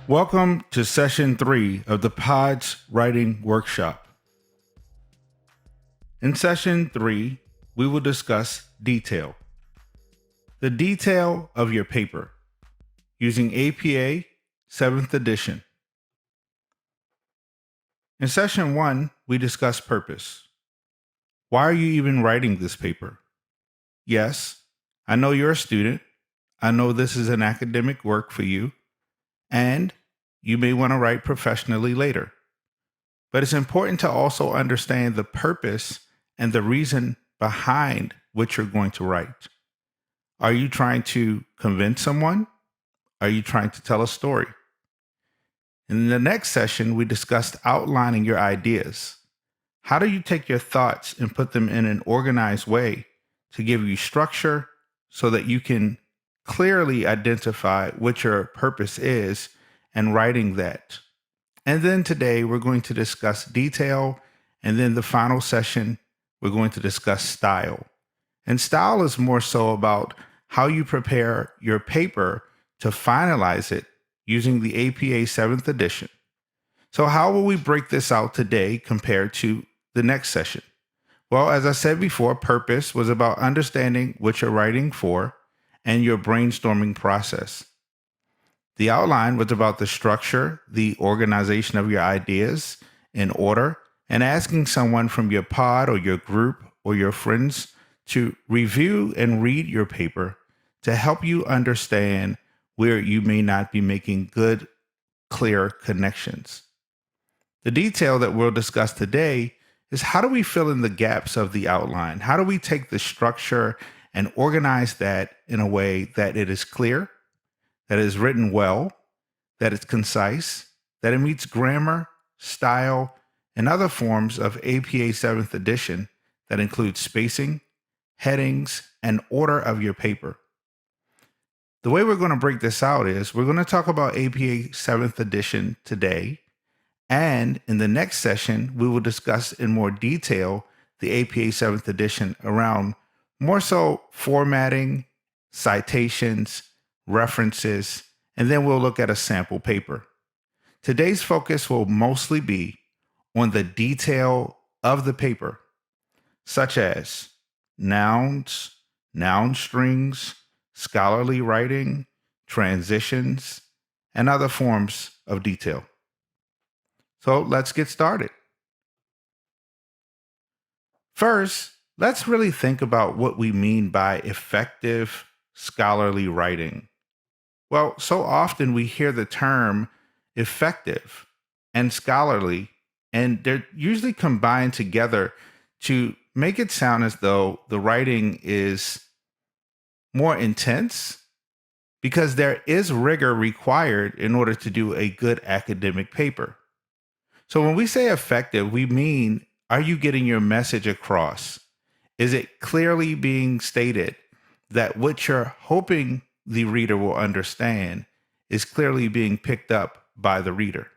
Welcome to session 3 of the PODS writing workshop. In session 3, we will discuss detail. The detail of your paper using APA 7th edition. In session 1, we discuss purpose. Why are you even writing this paper? Yes, I know you're a student. I know this is an academic work for you, and you may want to write professionally later. But it's important to also understand the purpose and the reason behind what you're going to write. Are you trying to convince someone? Are you trying to tell a story? In the next session, we discussed outlining your ideas. How do you take your thoughts and put them in an organized way to give you structure so that you can clearly identify what your purpose is and writing that? And then today we're going to discuss detail. And then the final session, we're going to discuss style. And style is more so about how you prepare your paper to finalize it using the APA 7th edition. So how will we break this out today compared to the next session? Well, as I said before, purpose was about understanding what you're writing for and your brainstorming process. The outline was about the structure, the organization of your ideas in order, and asking someone from your pod or your group or your friends to review and read your paper to help you understand where you may not be making good, clear connections. The detail that we'll discuss today is how do we fill in the gaps of the outline? How do we take the structure and organize that in a way that it is clear, that it is written well, that it's concise, that it meets grammar, style, and other forms of APA 7th edition that include spacing, headings, and order of your paper. The way we're going to break this out is we're going to talk about APA 7th edition today, and in the next session, we will discuss in more detail the APA 7th edition around more so formatting, citations, references, and then we'll look at a sample paper. Today's focus will mostly be on the detail of the paper, such as nouns, noun strings, scholarly writing, transitions, and other forms of detail. So let's get started. First, let's really think about what we mean by effective scholarly writing. Well, so often we hear the term effective and scholarly, and they're usually combined together to make it sound as though the writing is more intense because there is rigor required in order to do a good academic paper. So when we say effective, we mean, are you getting your message across? Is it clearly being stated that what you're hoping the reader will understand is clearly being picked up by the reader?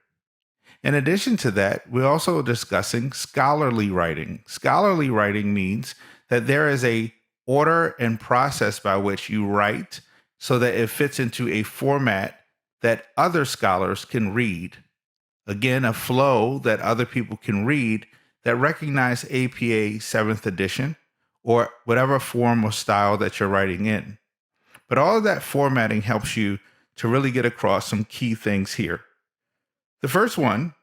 In addition to that, we're also discussing scholarly writing. Scholarly writing means that there is a order and process by which you write so that it fits into a format that other scholars can read. Again, a flow that other people can read that recognize APA 7th edition or whatever form or style that you're writing in. But all of that formatting helps you to really get across some key things here. The first one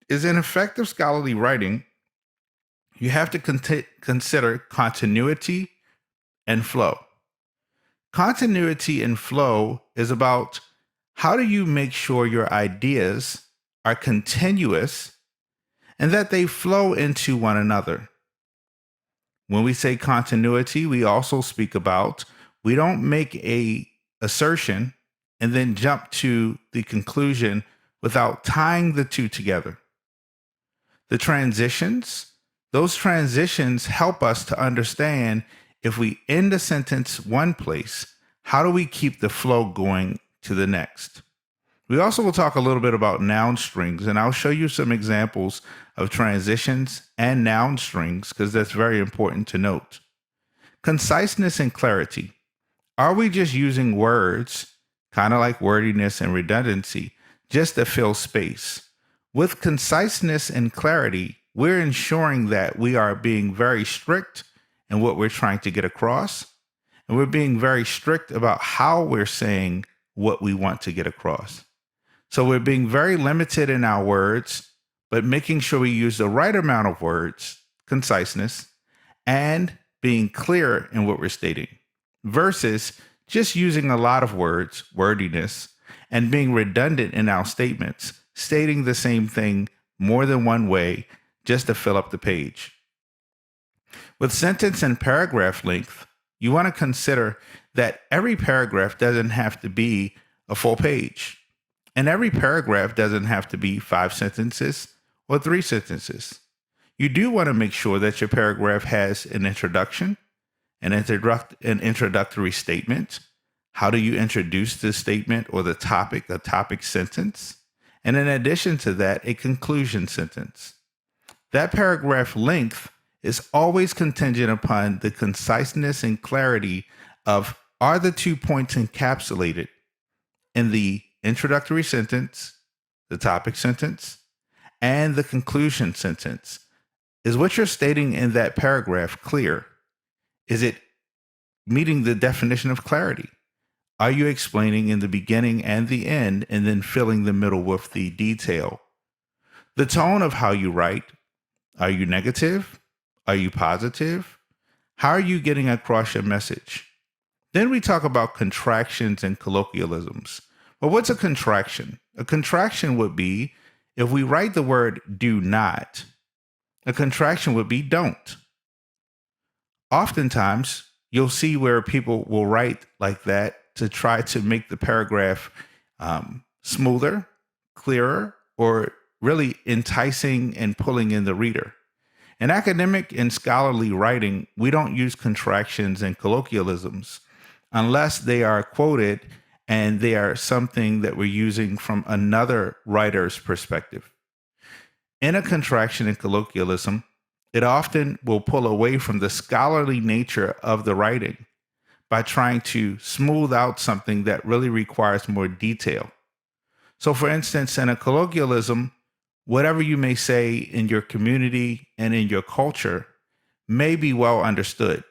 is in effective scholarly writing, you have to consider continuity and flow. Continuity and flow is about how do you make sure your ideas are continuous and that they flow into one another. When we say continuity, we also speak about we don't make a assertion and then jump to the conclusion without tying the two together. The transitions, those transitions help us to understand if we end a sentence one place, how do we keep the flow going to the next? We also will talk a little bit about noun strings, and I'll show you some examples of transitions and noun strings because that's very important to note. Conciseness and clarity. Are we just using words, kind of like wordiness and redundancy, just to fill space. With conciseness and clarity, we're ensuring that we are being very strict in what we're trying to get across, and we're being very strict about how we're saying what we want to get across. So we're being very limited in our words, but making sure we use the right amount of words, conciseness, and being clear in what we're stating, versus just using a lot of words, wordiness, and being redundant in our statements, stating the same thing more than one way just to fill up the page. With sentence and paragraph length, you want to consider that every paragraph doesn't have to be a full page, and every paragraph doesn't have to be 5 sentences or 3 sentences. You do want to make sure that your paragraph has an introduction, an introductory statement. How do you introduce the statement or the topic, a topic sentence? And in addition to that, a conclusion sentence. That paragraph length is always contingent upon the conciseness and clarity of, are the 2 points encapsulated in the introductory sentence, the topic sentence, and the conclusion sentence? Is what you're stating in that paragraph clear? Is it meeting the definition of clarity? Are you explaining in the beginning and the end and then filling the middle with the detail? The tone of how you write. Are you negative? Are you positive? How are you getting across your message? Then we talk about contractions and colloquialisms. Well, what's a contraction? A contraction would be if we write the word do not, a contraction would be don't. Oftentimes, you'll see where people will write like that to try to make the paragraph smoother, clearer, or really enticing and pulling in the reader. In academic and scholarly writing, we don't use contractions and colloquialisms unless they are quoted and they are something that we're using from another writer's perspective. In a contraction and colloquialism, it often will pull away from the scholarly nature of the writing by trying to smooth out something that really requires more detail. So, for instance, in a colloquialism, whatever you may say in your community and in your culture may be well understood,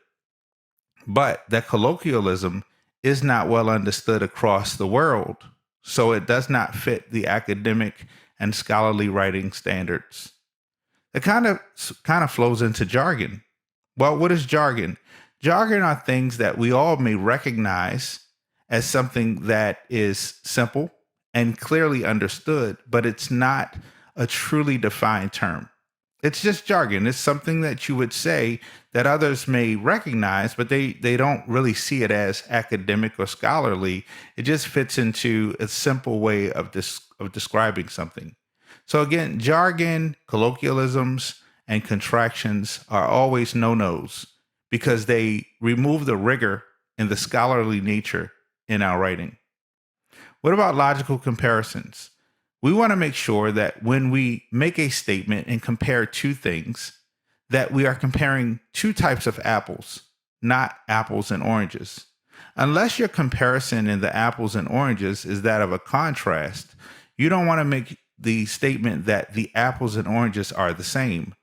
but that colloquialism is not well understood across the world, so it does not fit the academic and scholarly writing standards. It kind of flows into jargon. Well, what is jargon? Jargon are things that we all may recognize as something that is simple and clearly understood, but it's not a truly defined term. It's just jargon. It's something that you would say that others may recognize, but they don't really see it as academic or scholarly. It just fits into a simple way of describing something. So again, jargon, colloquialisms, and contractions are always no-nos because they remove the rigor and the scholarly nature in our writing. What about logical comparisons? We want to make sure that when we make a statement and compare two things, that we are comparing two types of apples, not apples and oranges. Unless your comparison in the apples and oranges is that of a contrast, you don't want to make the statement that the apples and oranges are the same.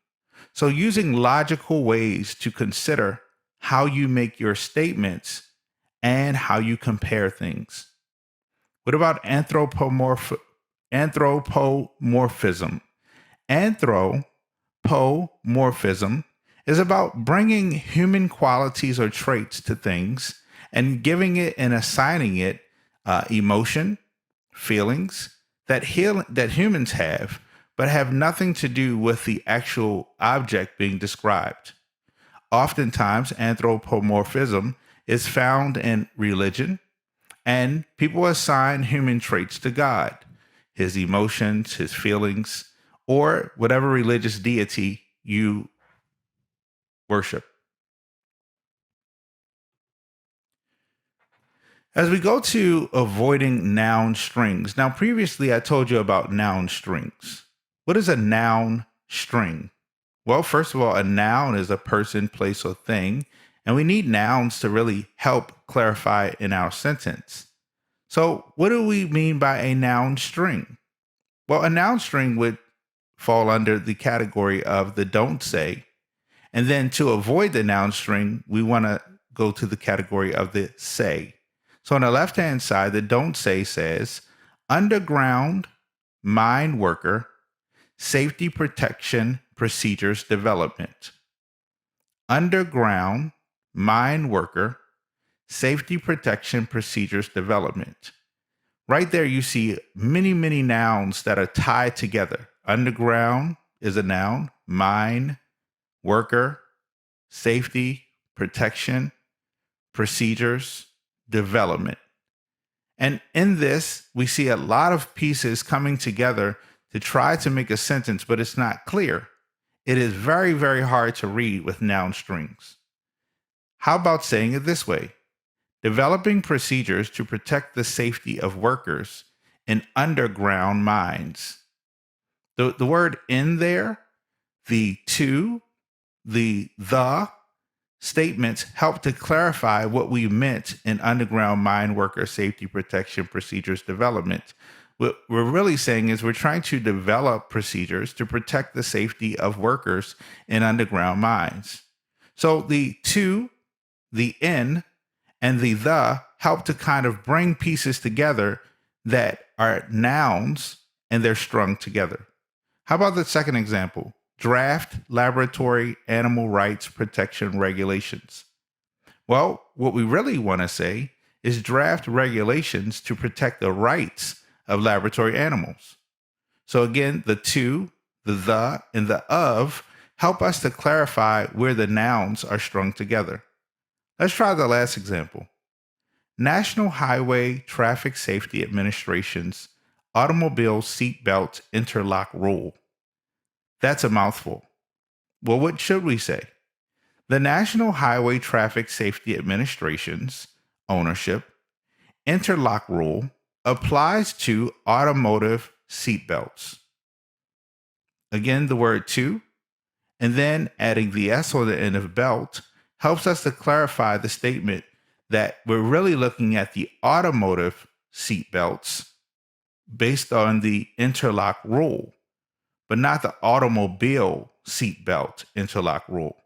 So using logical ways to consider how you make your statements and how you compare things. What about anthropomorphism? Anthropomorphism is about bringing human qualities or traits to things and giving it and assigning it emotion, feelings that humans have, but have nothing to do with the actual object being described. Oftentimes, anthropomorphism is found in religion, and people assign human traits to God, his emotions, his feelings, or whatever religious deity you worship. As we go to avoiding noun strings. Now, previously I told you about noun strings. What is a noun string? Well, first of all, a noun is a person, place, or thing, and we need nouns to really help clarify in our sentence. So what do we mean by a noun string? Well, a noun string would fall under the category of the don't say. And then to avoid the noun string, we want to go to the category of the say. So on the left hand side, the don't say says underground mine worker safety protection procedures development. Underground mine worker safety protection procedures development. Right there, you see many, many nouns that are tied together. Underground is a noun, mine, worker, safety, protection, procedures, development. And in this, we see a lot of pieces coming together to try to make a sentence, but it's not clear. It is very, very hard to read with noun strings. How about saying it this way? Developing procedures to protect the safety of workers in underground mines. The word in there, the to, the statements help to clarify what we meant in underground mine worker safety protection procedures development. What we're really saying is we're trying to develop procedures to protect the safety of workers in underground mines. So the to, the in, and the help to kind of bring pieces together that are nouns and they're strung together. How about the second example? Draft laboratory animal rights protection regulations. Well, what we really want to say is draft regulations to protect the rights of laboratory animals. So again, the to, the, and the of help us to clarify where the nouns are strung together. Let's try the last example. National Highway Traffic Safety Administration's automobile seatbelt interlock rule. That's a mouthful. Well, what should we say? The National Highway Traffic Safety Administration's ownership interlock rule applies to automotive seatbelts. Again, the word to, and then adding the S on the end of belt helps us to clarify the statement that we're really looking at the automotive seatbelts based on the interlock rule, but not the automobile seatbelt interlock rule.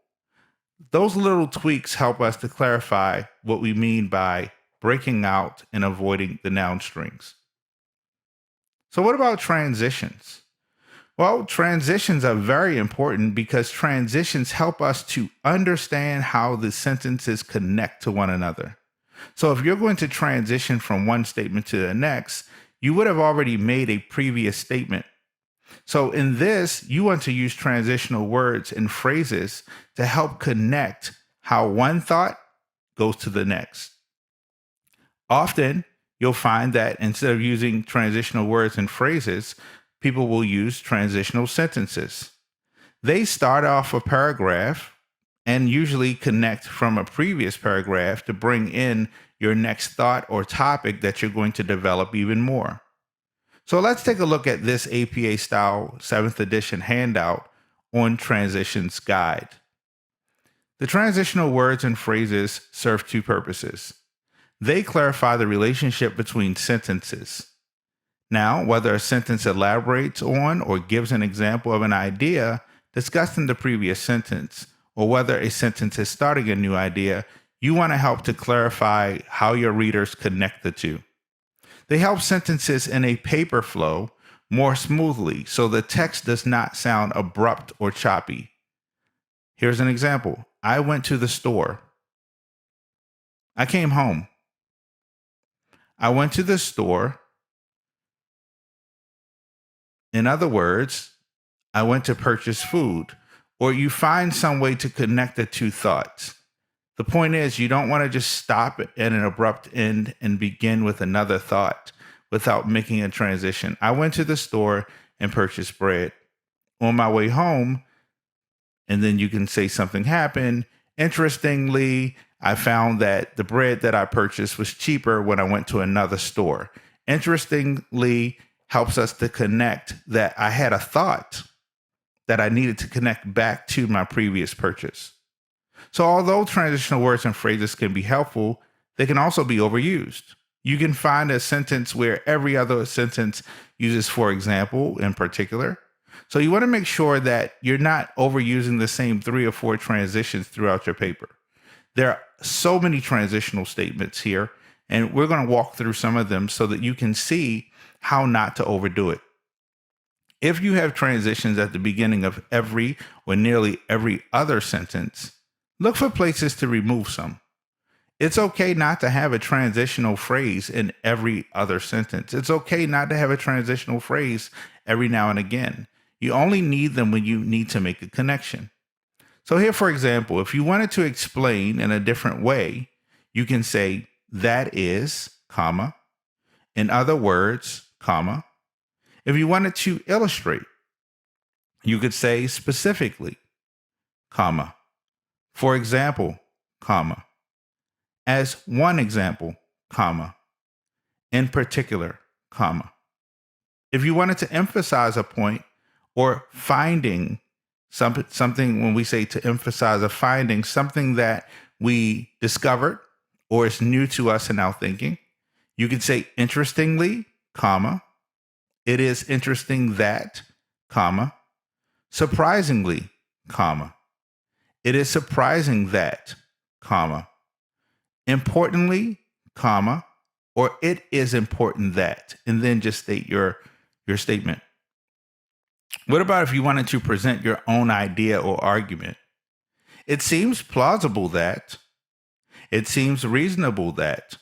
Those little tweaks help us to clarify what we mean by breaking out and avoiding the noun strings. So what about transitions? Well, transitions are very important because transitions help us to understand how the sentences connect to one another. So if you're going to transition from one statement to the next, you would have already made a previous statement. So in this, you want to use transitional words and phrases to help connect how one thought goes to the next. Often, you'll find that instead of using transitional words and phrases, people will use transitional sentences. They start off a paragraph and usually connect from a previous paragraph to bring in your next thought or topic that you're going to develop even more. So let's take a look at this APA style 7th edition handout on Transitions Guide. The transitional words and phrases serve two purposes. They clarify the relationship between sentences. Now, whether a sentence elaborates on or gives an example of an idea discussed in the previous sentence, or whether a sentence is starting a new idea, you want to help to clarify how your readers connect the two. They help sentences in a paper flow more smoothly so the text does not sound abrupt or choppy. Here's an example. I went to the store. I came home. I went to the store. In other words, I went to purchase food. Or you find some way to connect the two thoughts. The point is, you don't want to just stop at an abrupt end and begin with another thought without making a transition. I went to the store and purchased bread. On my way home, and then you can say something happened. Interestingly, I found that the bread that I purchased was cheaper when I went to another store. Interestingly helps us to connect that I had a thought that I needed to connect back to my previous purchase. So although transitional words and phrases can be helpful, they can also be overused. You can find a sentence where every other sentence uses for example in particular. So you want to make sure that you're not overusing the same 3 or 4 transitions throughout your paper. There are so many transitional statements here, and we're going to walk through some of them so that you can see how not to overdo it. If you have transitions at the beginning of every or nearly every other sentence, look for places to remove some. It's okay not to have a transitional phrase in every other sentence. It's okay not to have a transitional phrase every now and again. You only need them when you need to make a connection. So here, for example, if you wanted to explain in a different way, you can say that is, comma, in other words, comma. If you wanted to illustrate, you could say specifically, comma, for example, comma, as one example, comma, in particular, comma. If you wanted to emphasize a point or finding something, when we say to emphasize a finding, something that we discovered or is new to us in our thinking, you could say interestingly, comma, it is interesting that, comma, surprisingly, comma, it is surprising that, comma, importantly, comma, or it is important that, and then just state your statement. What about if you wanted to present your own idea or argument? It seems plausible that, it seems reasonable that,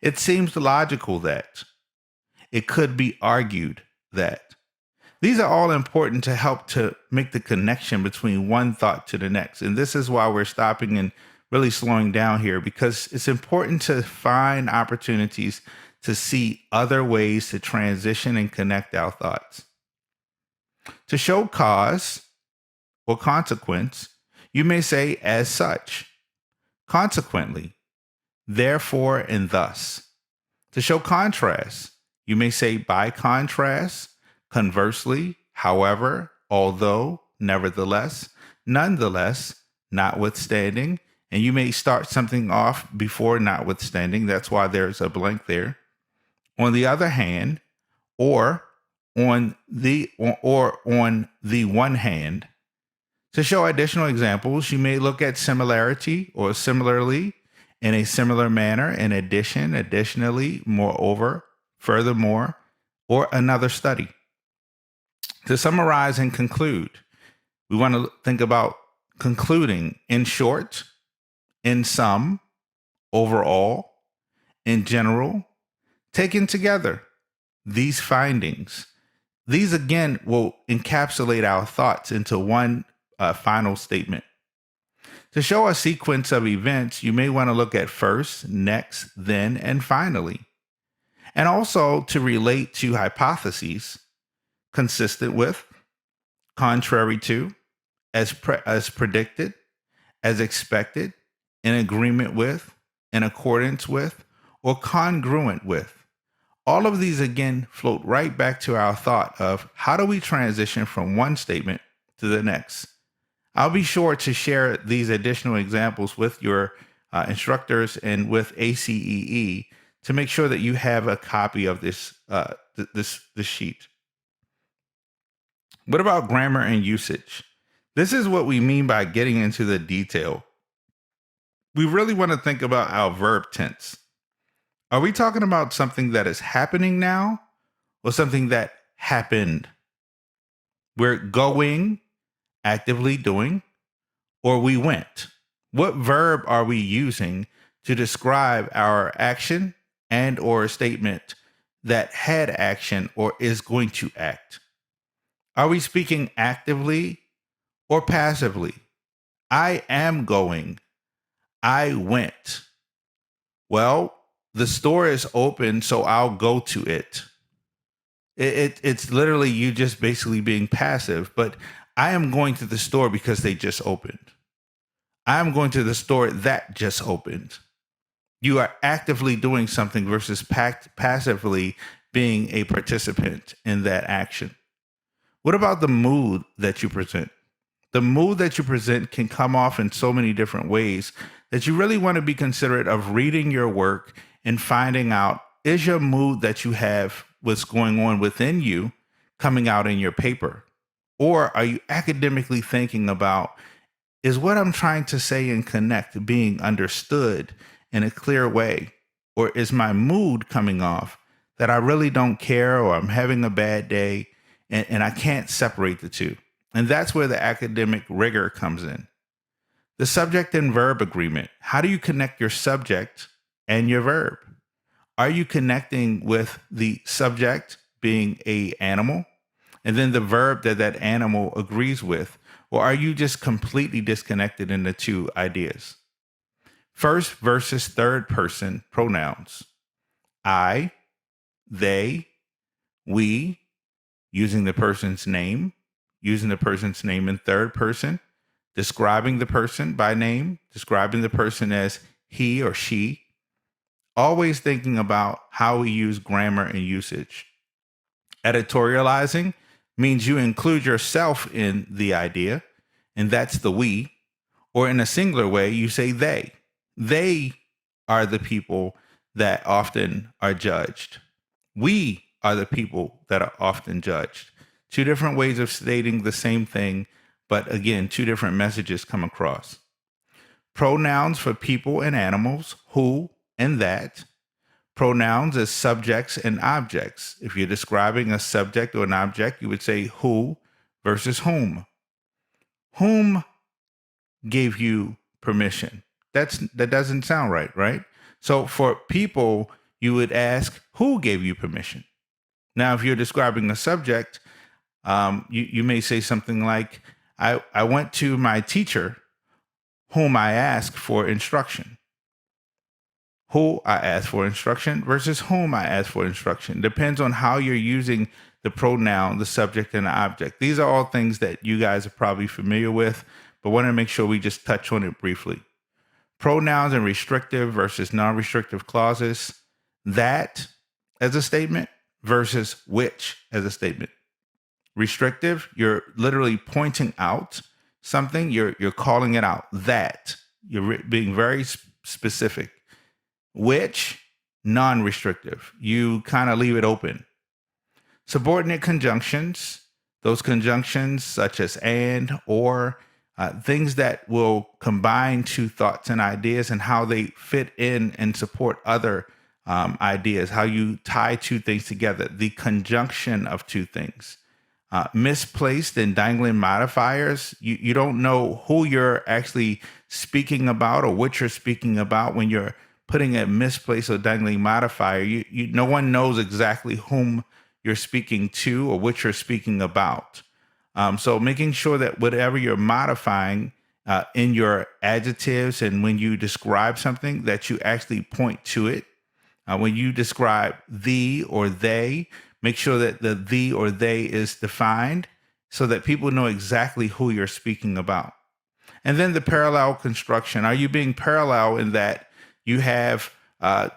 it seems logical that, it could be argued that. These are all important to help to make the connection between one thought to the next. And this is why we're stopping and really slowing down here, because it's important to find opportunities to see other ways to transition and connect our thoughts. To show cause or consequence, you may say as such, consequently, therefore, and thus. To show contrast, you may say by contrast, conversely, however, although, nevertheless, nonetheless, notwithstanding, and you may start something off before notwithstanding. That's why there's a blank there. On the other hand, or on the one hand. To show additional examples, you may look at similarity or similarly, in a similar manner, in addition, additionally, moreover, furthermore, or another study. To summarize and conclude, we want to think about concluding in short, in sum, overall, in general, taken together. These findings, these again will encapsulate our thoughts into one final statement. To show a sequence of events, you may want to look at first, next, then, and finally. And also to relate to hypotheses, consistent with, contrary to, as predicted, as expected, in agreement with, in accordance with, or congruent with. All of these again float right back to our thought of how do we transition from one statement to the next. I'll be sure to share these additional examples with your instructors and with ACEE to make sure that you have a copy of this sheet. What about grammar and usage? This is what we mean by getting into the detail. We really want to think about our verb tense. Are we talking about something that is happening now or something that happened? We're going, actively doing, or we went. What verb are we using to describe our action and or a statement that had action or is going to act? Are we speaking actively or passively? I am going. I went. Well, the store is open, so I'll go to it. It's literally you just basically being passive, but I am going to the store because they just opened. I am going to the store that just opened. You are actively doing something versus passively being a participant in that action. What about the mood that you present? The mood that you present can come off in so many different ways that you really want to be considerate of reading your work in finding out, is your mood that you have, what's going on within you, coming out in your paper? Or are you academically thinking about, is what I'm trying to say and connect being understood in a clear way? Or is my mood coming off that I really don't care, or I'm having a bad day and I can't separate the two? And that's where the academic rigor comes in. The subject and verb agreement. How do you connect your subject and your verb? Are you connecting with the subject being a animal and then the verb that that animal agrees with? Or are you just completely disconnected in the two ideas? First versus third person pronouns. I, they, we, using the person's name, using the person's name in third person, describing the person by name, describing the person as he or she, always thinking about how we use grammar and usage. Editorializing means you include yourself in the idea, and that's the we, or in a singular way, you say they. They are the people that often are judged. We are the people that are often judged. Two different ways of stating the same thing, but again, two different messages come across. Pronouns for people and animals, who and that. Pronouns as subjects and objects. If you're describing a subject or an object, you would say who versus whom. Whom gave you permission? That doesn't sound right, right? So for people, you would ask who gave you permission. Now, if you're describing a subject, you may say something like, I went to my teacher, whom I asked for instruction. Who I asked for instruction versus whom I asked for instruction. Depends on how you're using the pronoun, the subject, and the object. These are all things that you guys are probably familiar with, but want to make sure we just touch on it briefly. Pronouns and restrictive versus non-restrictive clauses. That as a statement versus which as a statement. Restrictive, you're literally pointing out something, you're calling it out. That, you're being very specific. Which, non-restrictive, you kind of leave it open. Subordinate conjunctions, those conjunctions such as and, or, things that will combine two thoughts and ideas and how they fit in and support other ideas, how you tie two things together, the conjunction of two things. Misplaced and dangling modifiers, you don't know who you're actually speaking about or what you're speaking about when you're putting a misplaced or dangling modifier. No one knows exactly whom you're speaking to or what you're speaking about. So making sure that whatever you're modifying in your adjectives and when you describe something, that you actually point to it. When you describe the or they, make sure that the or they is defined so that people know exactly who you're speaking about. And then the parallel construction. Are you being parallel in that you have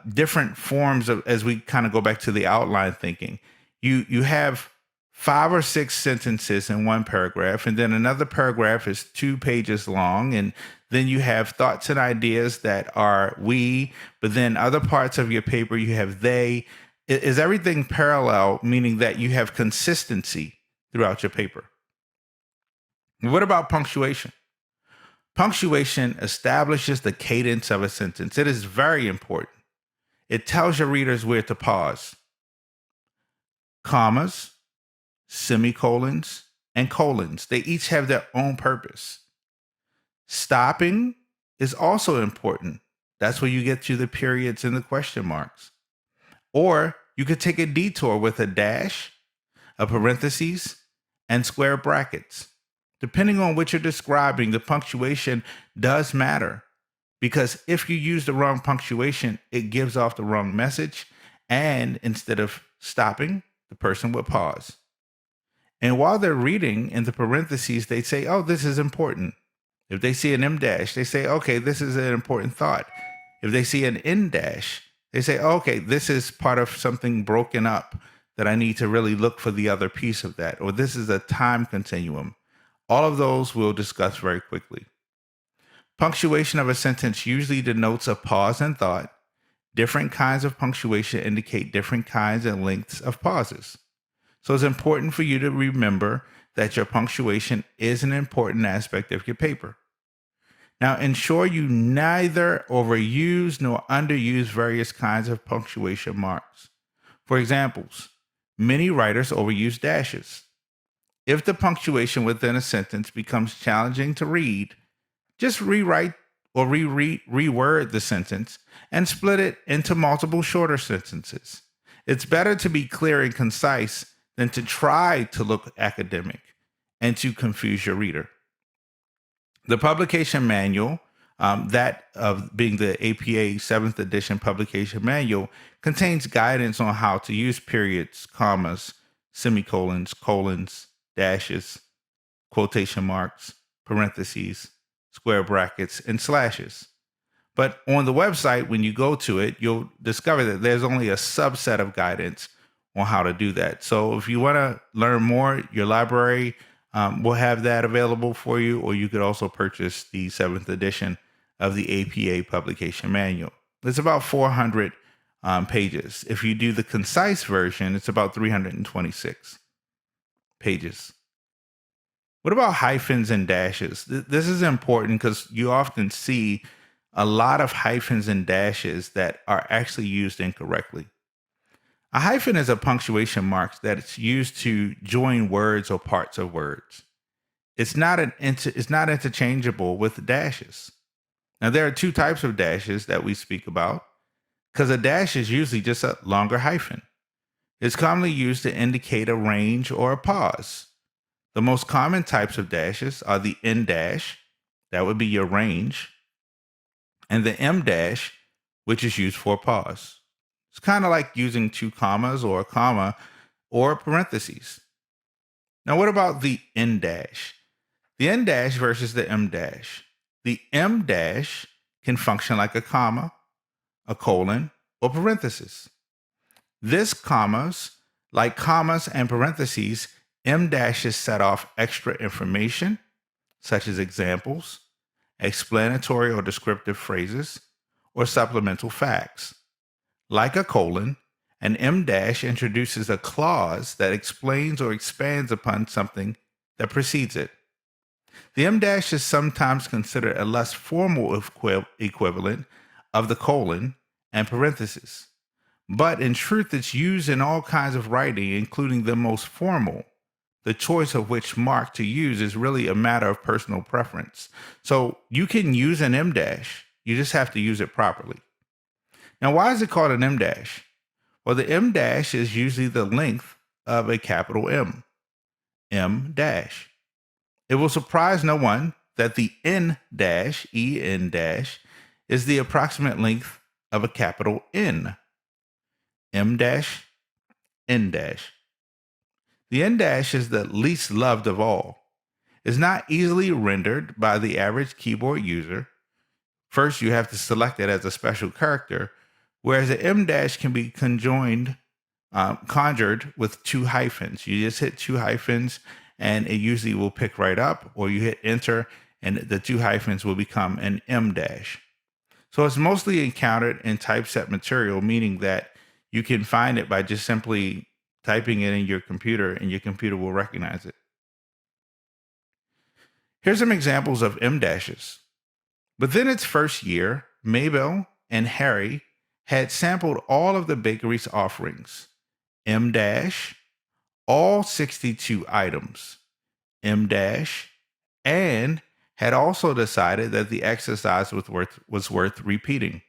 different forms of, as we kind of go back to the outline thinking, you have 5 or 6 sentences in one paragraph, and then another paragraph is 2 pages long, and then you have thoughts and ideas that are we, but then other parts of your paper you have they. Is everything parallel, meaning that you have consistency throughout your paper? What about punctuation? Punctuation establishes the cadence of a sentence. It is very important. It tells your readers where to pause. Commas, semicolons, and colons, they each have their own purpose. Stopping is also important. That's where you get to the periods and the question marks. Or you could take a detour with a dash, a parentheses, and square brackets. Depending on what you're describing, the punctuation does matter, because if you use the wrong punctuation, it gives off the wrong message. And instead of stopping, the person would pause. And while they're reading in the parentheses, they say, oh, this is important. If they see an M dash, they say, okay, this is an important thought. If they see an N dash, they say, oh, okay, this is part of something broken up that I need to really look for the other piece of that. Or this is a time continuum. All of those we'll discuss very quickly. Punctuation of a sentence usually denotes a pause in thought, Different kinds of punctuation indicate different kinds and lengths of pauses. So it's important for you to remember that your punctuation is an important aspect of your paper. Now, ensure you neither overuse nor underuse various kinds of punctuation marks. For examples, many writers overuse dashes. If the punctuation within a sentence becomes challenging to read, just rewrite or reword the sentence and split it into multiple shorter sentences. It's better to be clear and concise than to try to look academic and to confuse your reader. The publication manual, that of being the APA 7th edition publication manual, contains guidance on how to use periods, commas, semicolons, colons, dashes, quotation marks, parentheses, square brackets, and slashes. But on the website, when you go to it, you'll discover that there's only a subset of guidance on how to do that. So if you want to learn more, your library will have that available for you, or you could also purchase the 7th edition of the APA publication manual. It's about 400 pages. If you do the concise version, it's about 326 pages. What about hyphens and dashes? This is important because you often see a lot of hyphens and dashes that are actually used incorrectly. A hyphen is a punctuation mark that's used to join words or parts of words. It's not interchangeable with dashes. Now, there are two types of dashes that we speak about because a dash is usually just a longer hyphen. It's commonly used to indicate a range or a pause. The most common types of dashes are the N dash, that would be your range, and the M dash, which is used for a pause. It's kind of like using two commas or a comma or parentheses. Now, what about the N dash? The N dash versus the M dash. The M dash can function like a comma, a colon, or parenthesis. Like commas and parentheses, M dashes set off extra information, such as examples, explanatory or descriptive phrases, or supplemental facts. Like a colon, an M dash introduces a clause that explains or expands upon something that precedes it. The M dash is sometimes considered a less formal equivalent of the colon and parenthesis, but in truth, it's used in all kinds of writing, including the most formal. The choice of which mark to use is really a matter of personal preference. So you can use an M dash, you just have to use it properly. Now, why is it called an M dash? Well, the M dash is usually the length of a capital M, M dash. It will surprise no one that the N dash, EN dash, is the approximate length of a capital N, M dash, N dash. The N dash is the least loved of all. It's not easily rendered by the average keyboard user. First, you have to select it as a special character, whereas the M dash can be conjured with two hyphens. You just hit two hyphens and it usually will pick right up, or you hit enter and the two hyphens will become an M dash. So it's mostly encountered in typeset material, meaning that you can find it by just simply typing it in your computer and your computer will recognize it. Here's some examples of M dashes. Within its first year, Mabel and Harry had sampled all of the bakery's offerings. M dash, all 62 items. M dash, and had also decided that the exercise was worth repeating.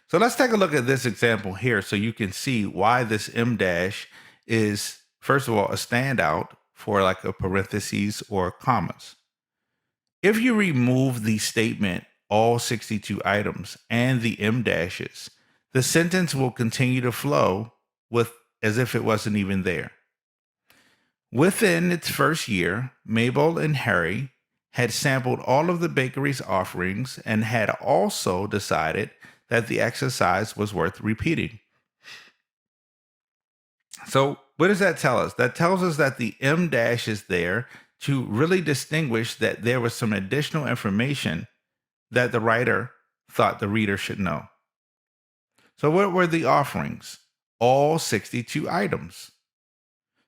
So let's take a look at this example here so you can see why this M dash is, first of all, a standout for like a parentheses or commas. If you remove the statement, all 62 items, and the M dashes, the sentence will continue to flow with as if it wasn't even there. Within its first year, Mabel and Harry had sampled all of the bakery's offerings and had also decided that the exercise was worth repeating. So, what does that tell us? That tells us that the M dash is there to really distinguish that there was some additional information that the writer thought the reader should know. So what were the offerings? All 62 items.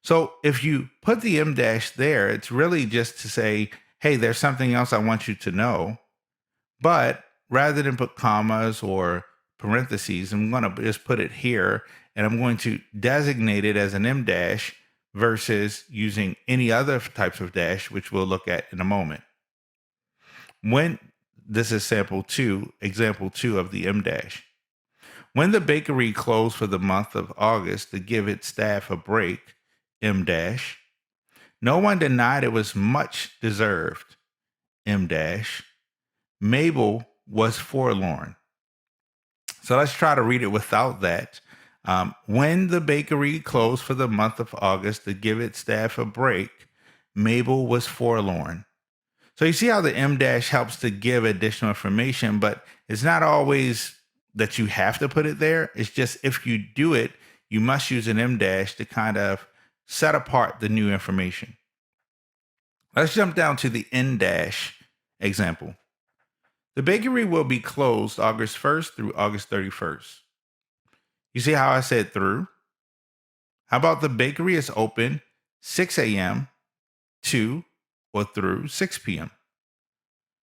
So if you put the M dash there, it's really just to say, hey, there's something else I want you to know. But rather than put commas or parentheses, I'm going to just put it here and I'm going to designate it as an M dash versus using any other types of dash, which we'll look at in a moment. When this is example two of the M dash. When the bakery closed for the month of August to give its staff a break, M dash, no one denied it was much deserved, M dash. Mabel was forlorn. So let's try to read it without that. When the bakery closed for the month of August to give its staff a break, Mabel was forlorn. So you see how the M dash helps to give additional information, but it's not always that you have to put it there. It's just if you do it, you must use an M dash to kind of set apart the new information. Let's jump down to the N dash example. The bakery will be closed August 1st through August 31st. You see how I said through? How about the bakery is open 6 a.m. to or through 6 p.m.?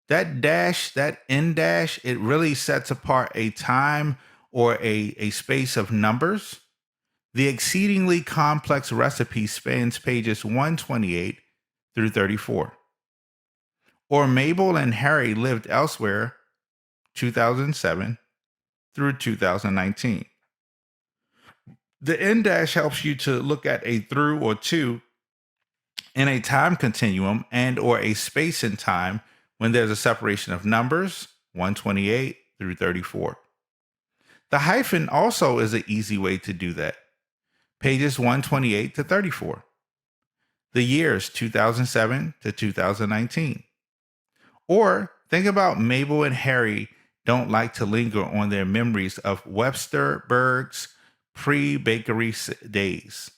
That dash, that N dash, it really sets apart a time or a space of numbers. The exceedingly complex recipe spans pages 128 through 34. Or Mabel and Harry lived elsewhere 2007 through 2019. The N dash helps you to look at a through or to in a time continuum and or a space in time when there's a separation of numbers 128 through 34. The hyphen also is an easy way to do that. Pages 128 to 34. The years 2007 to 2019. Or think about Mabel and Harry don't like to linger on their memories of Websterberg's pre-bakery days.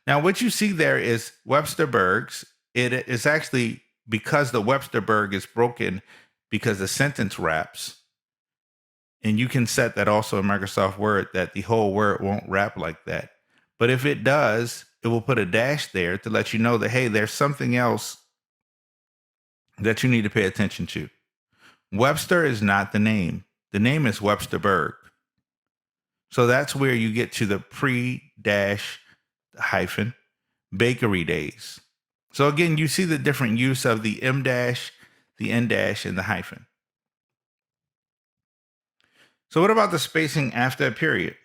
Now, what you see there is Websterberg's. It is actually because the Websterberg is broken because the sentence wraps. And you can set that also in Microsoft Word that the whole word won't wrap like that. But if it does, it will put a dash there to let you know that, hey, there's something else that you need to pay attention to. Webster is not the name. The name is Websterberg. So that's where you get to the pre-dash hyphen bakery days. So again, you see the different use of the M dash, the N dash, and the hyphen. So what about the spacing after a period?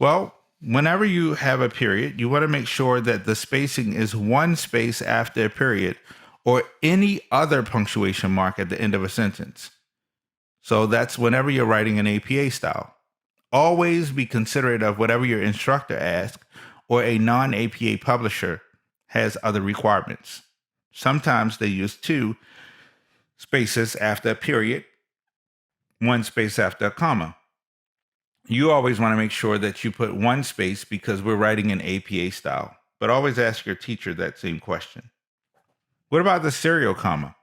Well, whenever you have a period, you want to make sure that the spacing is one space after a period or any other punctuation mark at the end of a sentence. So that's whenever you're writing an APA style. Always be considerate of whatever your instructor asks or a non-APA publisher has other requirements. Sometimes they use 2 spaces after a period, 1 space after a comma. You always want to make sure that you put 1 space because we're writing an APA style, but always ask your teacher that same question. What about the serial comma?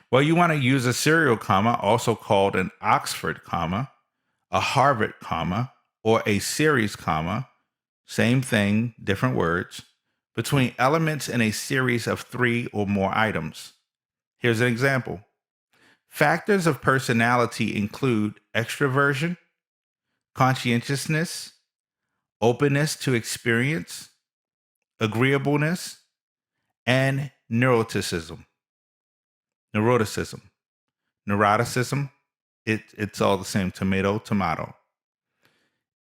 Well, you want to use a serial comma, also called an Oxford comma, a Harvard comma, or a series comma, same thing, different words, between elements in a series of 3 or more items. Here's an example. Factors of personality include extroversion, conscientiousness, openness to experience, agreeableness, and neuroticism. Neuroticism, it's all the same, tomato.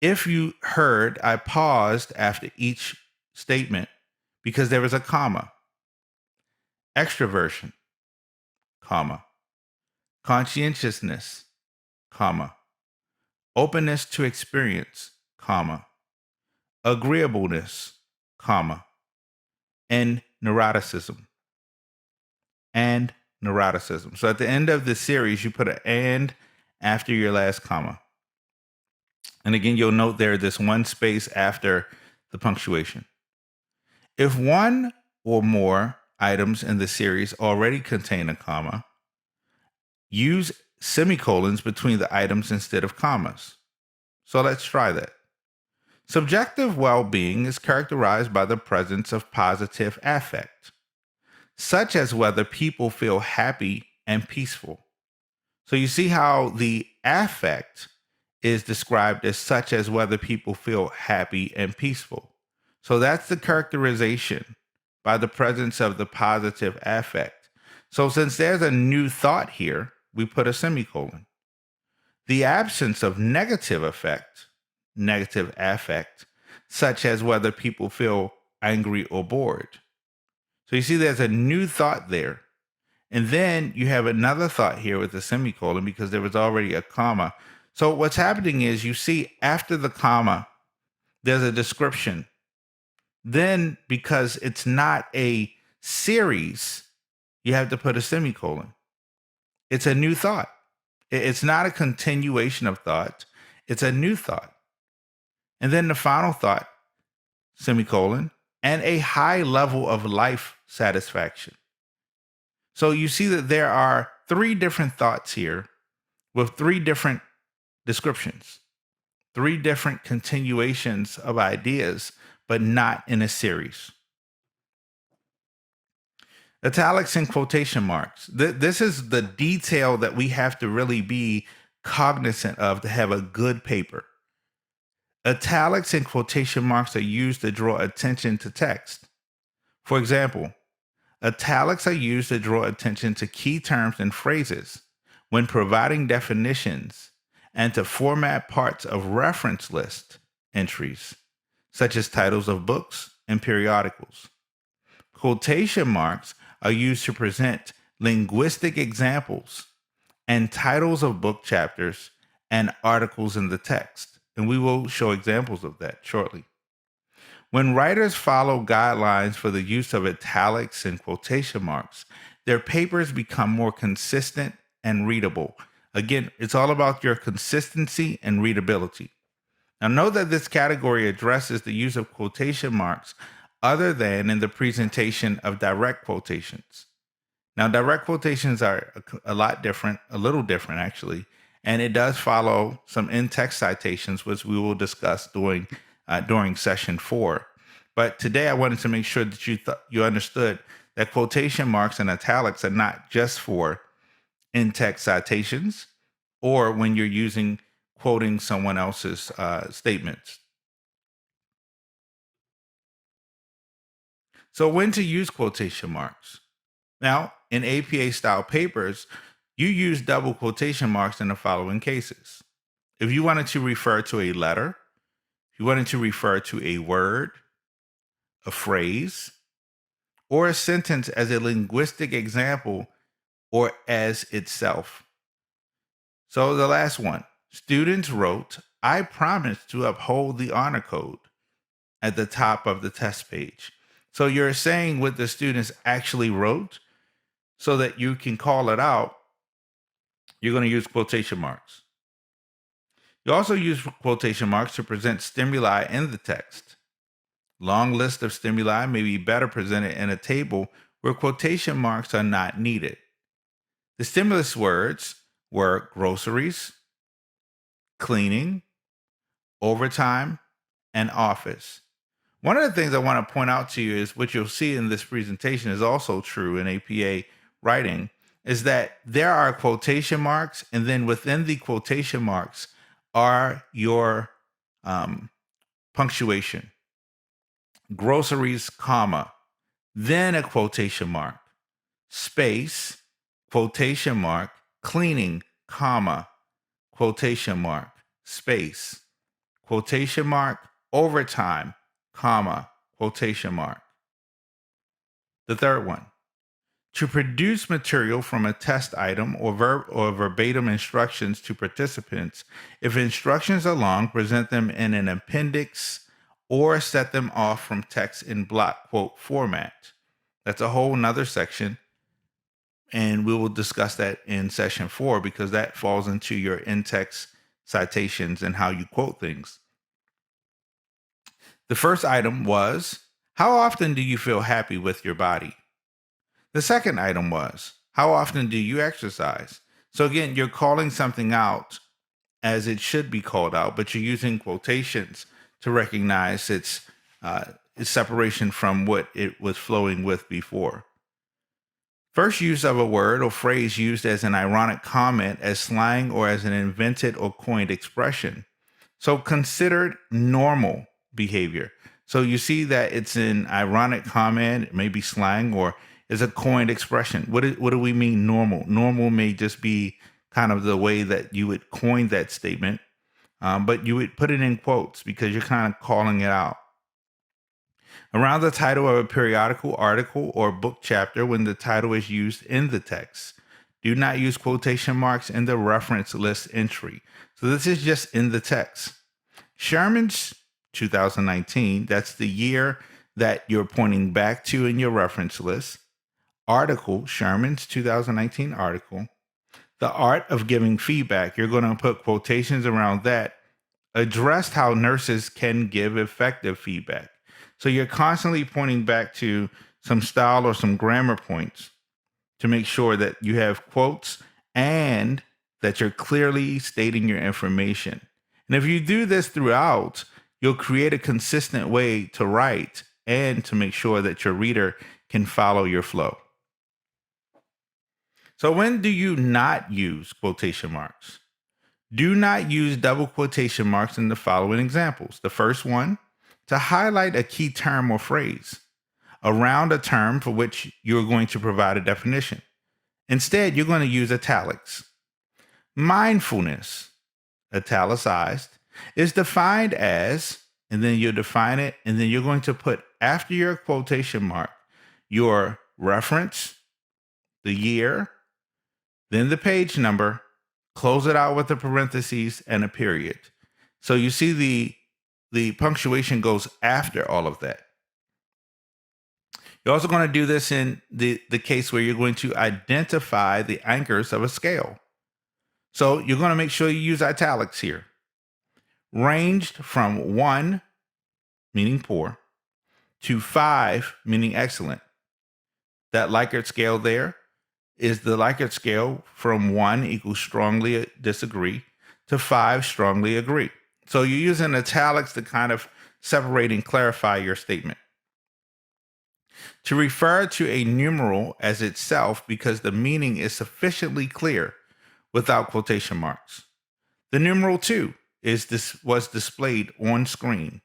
If you heard, I paused after each statement because there was a comma. Extroversion, comma. Conscientiousness, comma. Openness to experience, comma. Agreeableness, comma. And neuroticism. So at the end of the series, you put an and after your last comma. And again, you'll note there this 1 space after the punctuation. If 1 or more items in the series already contain a comma, use semicolons between the items instead of commas. So let's try that. Subjective well being is characterized by the presence of positive affect, such as whether people feel happy and peaceful. So you see how the affect is described as such as whether people feel happy and peaceful. So that's the characterization by the presence of the positive affect. So since there's a new thought here, we put a semicolon. The absence of negative affect, such as whether people feel angry or bored. So you see there's a new thought there. And then you have another thought here with a semicolon because there was already a comma. So what's happening is you see after the comma, there's a description. Then because it's not a series, you have to put a semicolon. It's a new thought. It's not a continuation of thought. It's a new thought. And then the final thought, semicolon, and a high level of life satisfaction. So you see that there are three different thoughts here with three different descriptions, three different continuations of ideas, but not in a series. Italics and quotation marks. This is the detail that we have to really be cognizant of to have a good paper. Italics and quotation marks are used to draw attention to text. For example, italics are used to draw attention to key terms and phrases when providing definitions and to format parts of reference list entries, such as titles of books and periodicals. Quotation marks are used to present linguistic examples and titles of book chapters and articles in the text, and we will show examples of that shortly. When writers follow guidelines for the use of italics and quotation marks, their papers become more consistent and readable. Again, it's all about your consistency and readability. Now, note that this category addresses the use of quotation marks other than in the presentation of direct quotations. Now, direct quotations are a little different actually, and it does follow some in-text citations, which we will discuss during session 4. But today I wanted to make sure that you understood that quotation marks and italics are not just for in-text citations or when you're quoting someone else's statements. So when to use quotation marks? Now, in APA style papers, you use double quotation marks in the following cases. If you wanted to refer to a letter, if you wanted to refer to a word, a phrase, or a sentence as a linguistic example or as itself. So the last one, students wrote, "I promise to uphold the honor code" at the top of the test page. So you're saying what the students actually wrote so that you can call it out. You're going to use quotation marks. You also use quotation marks to present stimuli in the text. Long list of stimuli may be better presented in a table where quotation marks are not needed. The stimulus words were groceries, cleaning, overtime, and office. One of the things I want to point out to you is what you'll see in this presentation is also true in APA writing, is that there are quotation marks, and then within the quotation marks are your punctuation. Groceries, comma, then a quotation mark, space, quotation mark, cleaning, comma, quotation mark, space, quotation mark, overtime, comma, quotation mark. The third one, to produce material from a test item or verbatim instructions to participants. If instructions are long, present them in an appendix or set them off from text in block quote format. That's a whole nother section, and we will discuss that in session 4 because that falls into your in-text citations and how you quote things. The first item was, how often do you feel happy with your body? The second item was, how often do you exercise? So again, you're calling something out as it should be called out, but you're using quotations to recognize its separation from what it was flowing with before. First use of a word or phrase used as an ironic comment, as slang, or as an invented or coined expression. So considered normal behavior. So you see that it's an ironic comment, it may be slang, or is a coined expression. What do we mean normal? Normal may just be kind of the way that you would coin that statement, but you would put it in quotes because you're kind of calling it out. Around the title of a periodical article or book chapter when the title is used in the text. Do not use quotation marks in the reference list entry. So this is just in the text. Sherman's 2019, that's the year that you're pointing back to in your reference list. Article, Sherman's 2019 article. The art of giving feedback, you're going to put quotations around that. Addressed how nurses can give effective feedback. So you're constantly pointing back to some style or some grammar points to make sure that you have quotes and that you're clearly stating your information. And if you do this throughout, you'll create a consistent way to write and to make sure that your reader can follow your flow. So when do you not use quotation marks? Do not use double quotation marks in the following examples. The first one, to highlight a key term or phrase around a term for which you're going to provide a definition. Instead, you're going to use italics. Mindfulness, italicized, is defined as, and then you'll define it, and then you're going to put after your quotation mark your reference, the year, then the page number, close it out with a parentheses and a period. So you see the punctuation goes after all of that. You're also going to do this in the case where you're going to identify the anchors of a scale. So you're going to make sure you use italics here. Ranged from 1, meaning poor, to 5, meaning excellent. That Likert scale there is the Likert scale from 1 equals strongly disagree to 5 strongly agree. So you're using italics to kind of separate and clarify your statement. To refer to a numeral as itself because the meaning is sufficiently clear without quotation marks. The numeral 2 was displayed on screen.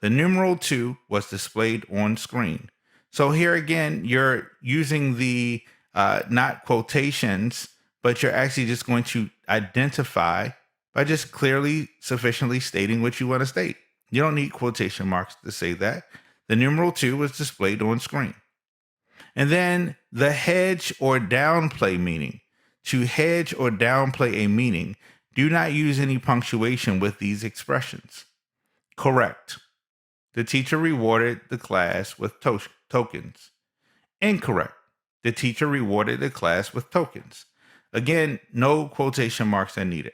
The numeral 2 was displayed on screen. So here again, you're using the not quotations, but you're actually just going to identify by just clearly, sufficiently stating what you want to state. You don't need quotation marks to say that. The numeral 2 was displayed on screen. And then the hedge or downplay meaning. To hedge or downplay a meaning, do not use any punctuation with these expressions. Correct. The teacher rewarded the class with tokens. Incorrect. The teacher rewarded the class with tokens. Again, no quotation marks are needed.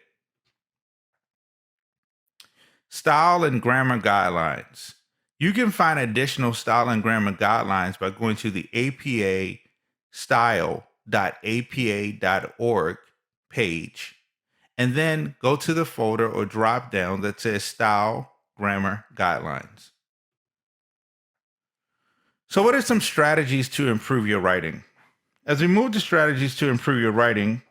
Style and grammar guidelines. You can find additional style and grammar guidelines by going to the APA style.apa.org page and then go to the folder or drop down that says Style Grammar Guidelines. So what are some strategies to improve your writing? As we move to strategies to improve your writing,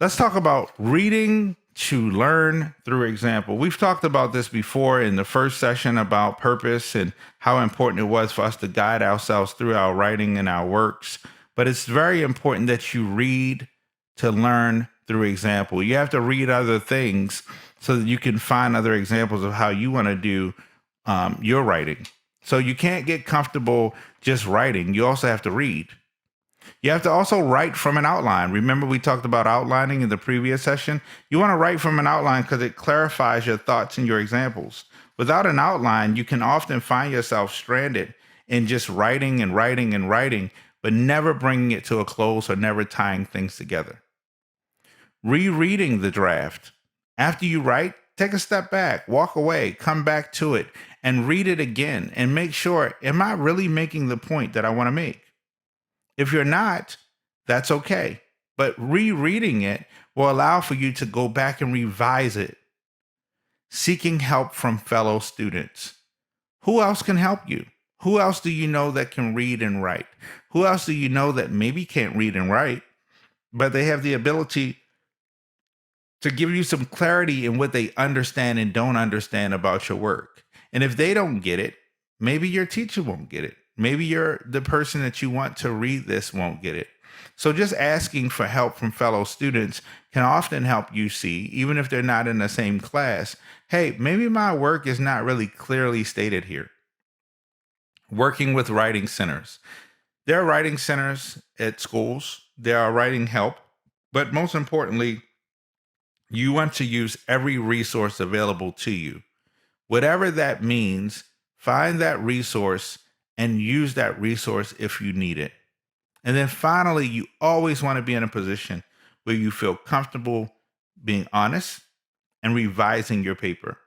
let's talk about reading to learn through example. We've talked about this before in the first session about purpose and how important it was for us to guide ourselves through our writing and our works. But it's very important that you read to learn through example. You have to read other things so that you can find other examples of how you want to do your writing. So you can't get comfortable just writing. You also have to read. You have to also write from an outline. Remember, we talked about outlining in the previous session? You want to write from an outline because it clarifies your thoughts and your examples. Without an outline, you can often find yourself stranded in just writing and writing and writing, but never bringing it to a close or never tying things together. Rereading the draft. After you write, take a step back, walk away, come back to it, and read it again and make sure, am I really making the point that I want to make? If you're not, that's okay. but rereading it will allow for you to go back and revise it. Seeking help from fellow students. Who else can help you? Who else do you know that can read and write? Who else do you know that maybe can't read and write, but they have the ability to give you some clarity in what they understand and don't understand about your work? And if they don't get it, maybe your teacher won't get it. Maybe the person that you want to read this won't get it. So just asking for help from fellow students can often help you see, even if they're not in the same class, hey, maybe my work is not really clearly stated here. Working with writing centers. There are writing centers at schools, there are writing help, but most importantly, you want to use every resource available to you. Whatever that means, find that resource and use that resource if you need it. And then finally, you always want to be in a position where you feel comfortable being honest and revising your paper.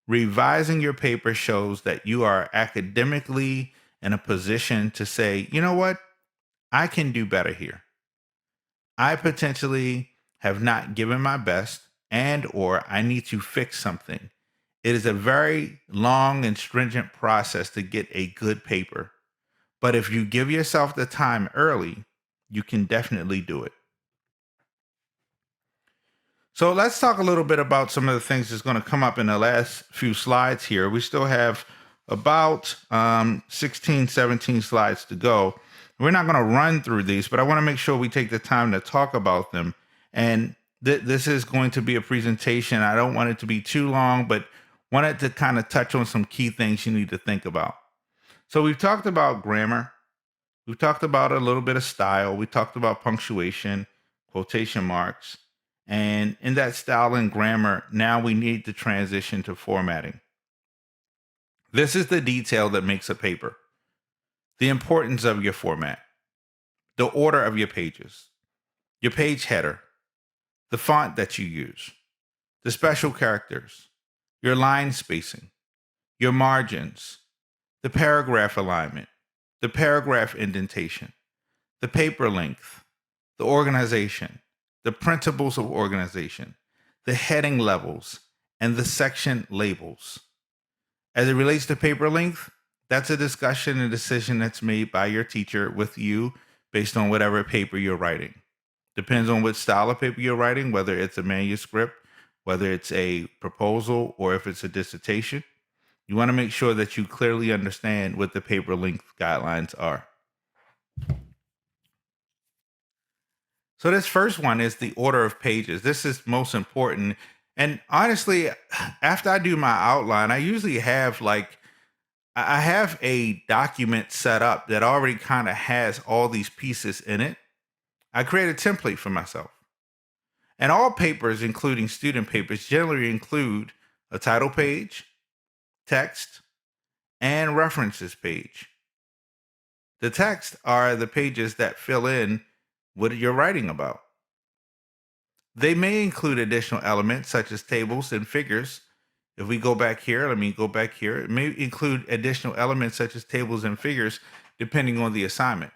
Revising your paper shows that you are academically in a position to say, you know what? I can do better here. I potentially have not given my best and or I need to fix something. It is a very long and stringent process to get a good paper. But if you give yourself the time early, you can definitely do it. So let's talk a little bit about some of the things that's going to come up in the last few slides here. We still have about 16, 17 slides to go. We're not going to run through these, but I want to make sure we take the time to talk about them. And this is going to be a presentation. I don't want it to be too long, but wanted to kind of touch on some key things you need to think about. So we've talked about grammar. We've talked about a little bit of style. We talked about punctuation, quotation marks. And in that style and grammar, now we need to transition to formatting. This is the detail that makes a paper. The importance of your format, the order of your pages, your page header, the font that you use, the special characters, your line spacing, your margins, the paragraph alignment, the paragraph indentation, the paper length, the organization, the principles of organization, the heading levels, and the section labels. As it relates to paper length, that's a discussion and decision that's made by your teacher with you based on whatever paper you're writing. Depends on what style of paper you're writing, whether it's a manuscript, whether it's a proposal, or if it's a dissertation. You want to make sure that you clearly understand what the paper length guidelines are. So this first one is the order of pages. This is most important. And honestly, after I do my outline, I usually have I have a document set up that already kind of has all these pieces in it. I create a template for myself. And all papers, including student papers, generally include a title page, text, and references page. The text are the pages that fill in what you're writing about. They may include additional elements such as tables and figures. If we go back here, let me go back here. It may include additional elements such as tables and figures depending on the assignment.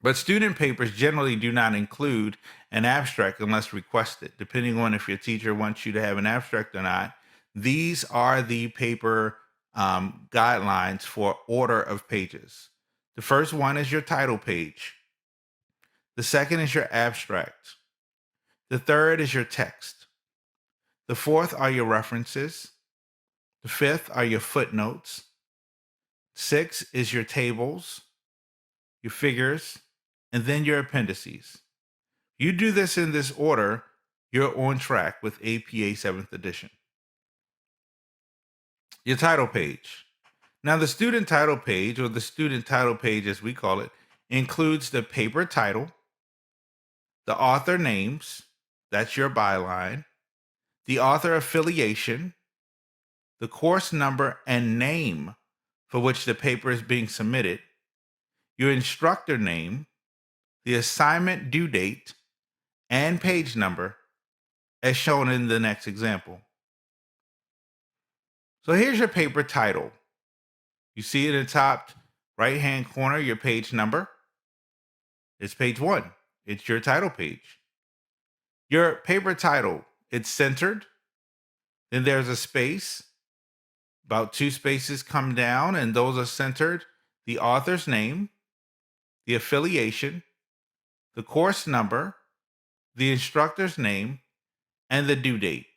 But student papers generally do not include an abstract unless requested, depending on if your teacher wants you to have an abstract or not. These are the paper guidelines for order of pages. The first one is your title page. The second is your abstract. The third is your text. The fourth are your references. The fifth are your footnotes. Six is your tables, your figures, and then your appendices. You do this in this order, you're on track with APA 7th edition. Your title page. Now, the student title page, or the student title page as we call it, includes the paper title, the author names, that's your byline, the author affiliation, the course number and name for which the paper is being submitted, your instructor name, the assignment due date, and page number as shown in the next example. So here's your paper title. You see it in the top right-hand corner, your page number. It's page 1. It's your title page. Your paper title, it's centered. Then there's a space. About 2 spaces come down, and those are centered. The author's name, the affiliation, the course number, the instructor's name, and the due date.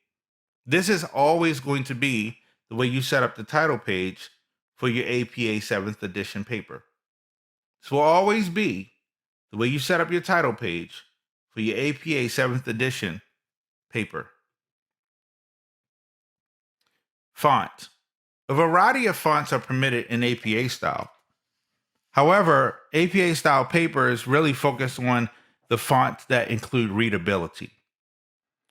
This is always going to be the way you set up the title page for your APA 7th edition paper. This will always be the way you set up your title page for your APA 7th edition paper. Font. A variety of fonts are permitted in APA style. However, APA style papers really focus on the fonts that include readability.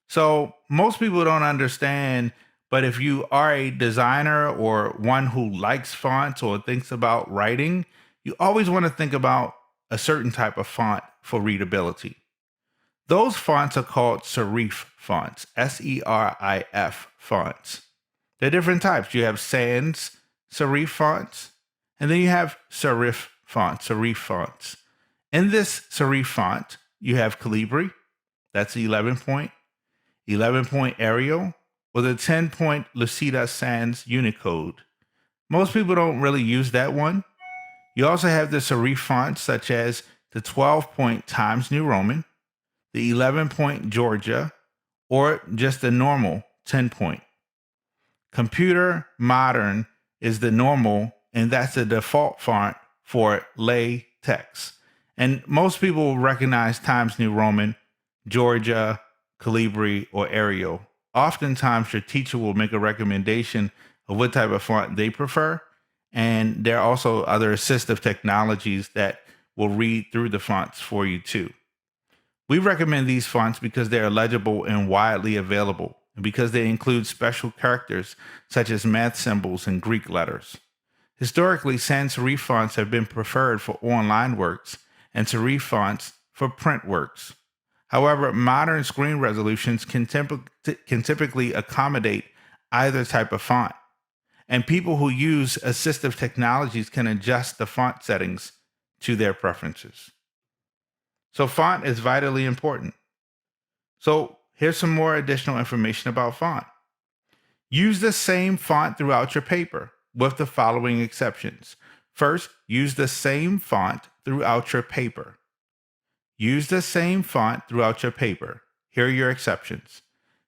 So most people don't understand, but if you are a designer or one who likes fonts or thinks about writing, you always want to think about a certain type of font for readability. Those fonts are called serif fonts, serif fonts. There are different types. You have sans serif fonts, and then you have serif fonts. In this serif font, you have Calibri, that's 11 point, 11 point Arial, or the 10 point Lucida Sans Unicode. Most people don't really use that one. You also have the serif fonts such as the 12 point Times New Roman, the 11 point Georgia, or just the normal 10 point. Computer Modern is the normal, and that's the default font for lay text. And most people will recognize Times New Roman, Georgia, Calibri, or Arial. Oftentimes, your teacher will make a recommendation of what type of font they prefer. And there are also other assistive technologies that will read through the fonts for you too. We recommend these fonts because they are legible and widely available, and because they include special characters such as math symbols and Greek letters. Historically, sans serif fonts have been preferred for online works and serif fonts for print works. However, modern screen resolutions can typically accommodate either type of font, and people who use assistive technologies can adjust the font settings to their preferences. So font is vitally important. So here's some more additional information about font. Use the same font throughout your paper, with the following exceptions. First, use the same font throughout your paper. Use the same font throughout your paper. Here are your exceptions.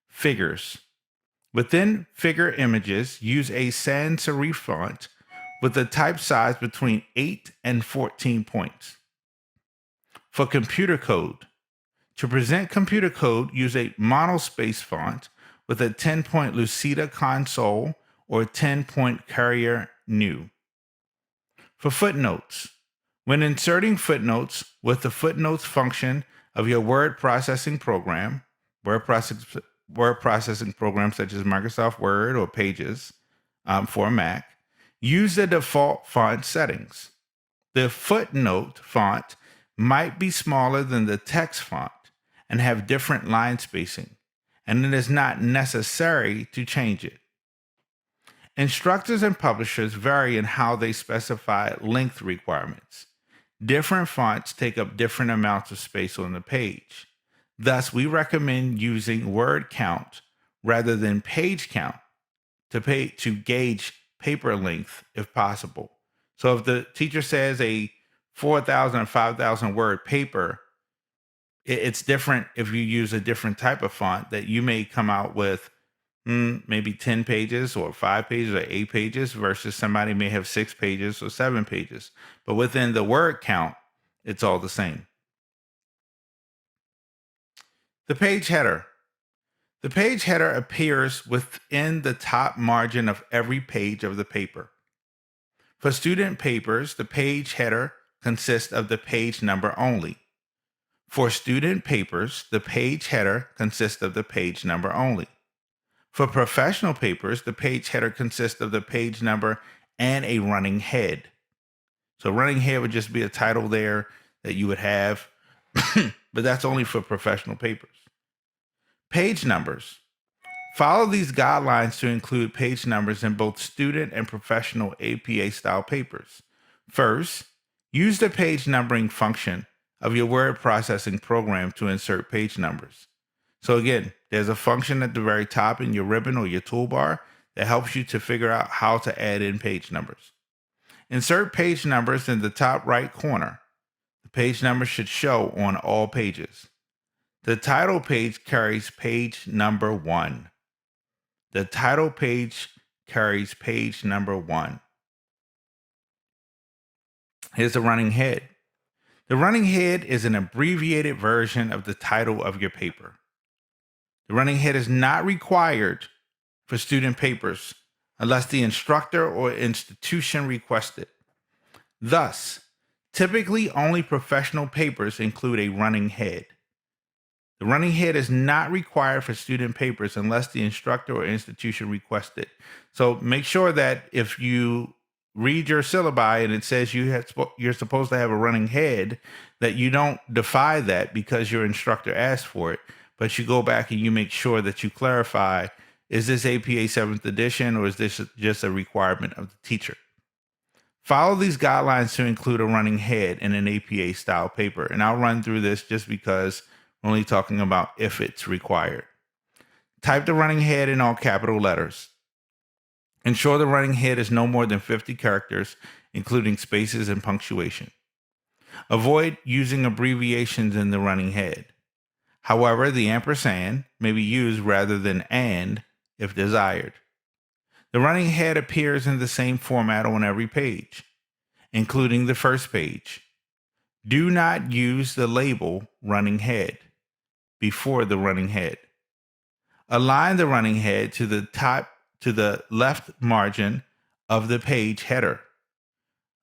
Figures. Within figure images, use a sans serif font with a type size between 8 and 14 points. For computer code, to present computer code, use a monospace font with a 10-point Lucida console or 10-point Carrier New. For footnotes, when inserting footnotes with the footnotes function of your word processing program, word processing programs such as Microsoft Word or Pages for Mac, use the default font settings. The footnote font might be smaller than the text font and have different line spacing, and it is not necessary to change it. Instructors and publishers vary in how they specify length requirements. Different fonts take up different amounts of space on the page. Thus, we recommend using word count rather than page count to gauge paper length if possible. So if the teacher says a 4,000 or 5,000 word paper, it's different if you use a different type of font that you may come out with maybe 10 pages or 5 pages or 8 pages versus somebody may have 6 pages or 7 pages. But within the word count, it's all the same. The page header. The page header appears within the top margin of every page of the paper. For student papers, the page header consists of the page number only. For student papers, the page header consists of the page number only. For professional papers, the page header consists of the page number and a running head. So running head would just be a title there that you would have, but that's only for professional papers. Page numbers. Follow these guidelines to include page numbers in both student and professional APA style papers. First, use the page numbering function of your word processing program to insert page numbers. So again, there's a function at the very top in your ribbon or your toolbar that helps you to figure out how to add in page numbers. Insert page numbers in the top right corner. The page number should show on all pages. The title page carries page number 1. The title page carries page number 1. Here's the running head. The running head is an abbreviated version of the title of your paper. The running head is not required for student papers unless the instructor or institution requests it. Thus, typically only professional papers include a running head. The running head is not required for student papers unless the instructor or institution requests it. So make sure that if you read your syllabi and it says you're supposed to have a running head, that you don't defy that because your instructor asked for it, but you go back and you make sure that you clarify, is this APA 7th edition or is this just a requirement of the teacher? Follow these guidelines to include a running head in an APA style paper. And I'll run through this just because we're only talking about if it's required. Type the running head in all capital letters. Ensure the running head is no more than 50 characters, including spaces and punctuation. Avoid using abbreviations in the running head. However, the ampersand may be used rather than and if desired. The running head appears in the same format on every page, including the first page. Do not use the label running head before the running head. Align the running head to the left margin of the page header.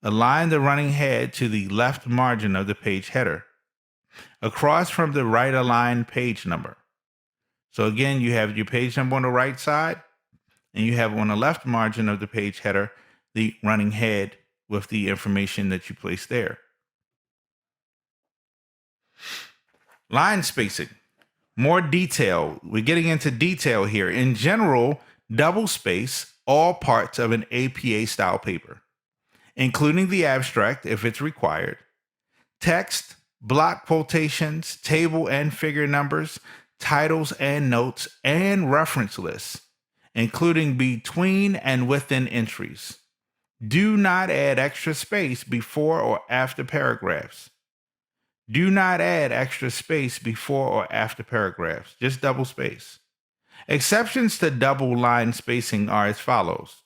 Align the running head to the left margin of the page header, across from the right aligned page number. So again, you have your page number on the right side, and you have on the left margin of the page header the running head with the information that you place there. Line spacing. More detail. We're getting into detail here. In general, double space all parts of an APA style paper, including the abstract if it's required, text, block quotations, table and figure numbers, titles and notes, and reference lists, including between and within entries. Do not add extra space before or after paragraphs. Do not add extra space before or after paragraphs, just double space. Exceptions to double line spacing are as follows.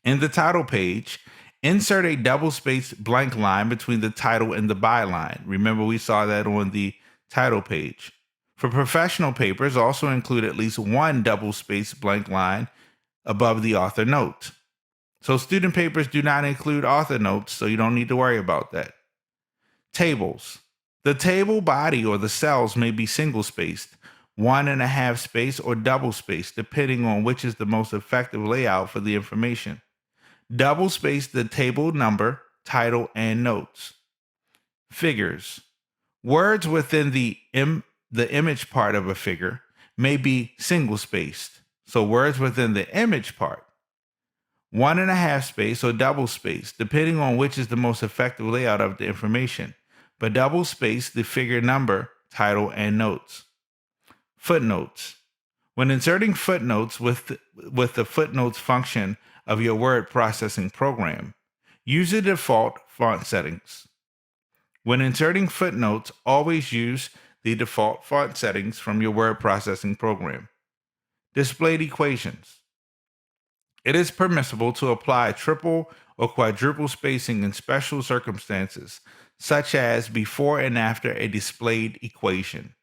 In the title page, insert a double spaced blank line between the title and the byline. Remember, we saw that on the title page. For professional papers, also include at least one double spaced blank line above the author note. So student papers do not include author notes, so you don't need to worry about that. Tables. The table body or the cells may be single spaced, 1.5 space, or double spaced, depending on which is the most effective layout for the information. Double space the table number, title, and notes. Figures. Words within the image part of a figure may be single spaced. So words within the image part, 1.5 space or double space, depending on which is the most effective layout of the information, but double space the figure number, title, and notes. Footnotes. When inserting footnotes with the footnotes function of your word processing program, use the default font settings. When inserting footnotes, always use the default font settings from your word processing program. Displayed equations. It is permissible to apply triple or quadruple spacing in special circumstances, such as before and after a displayed equation.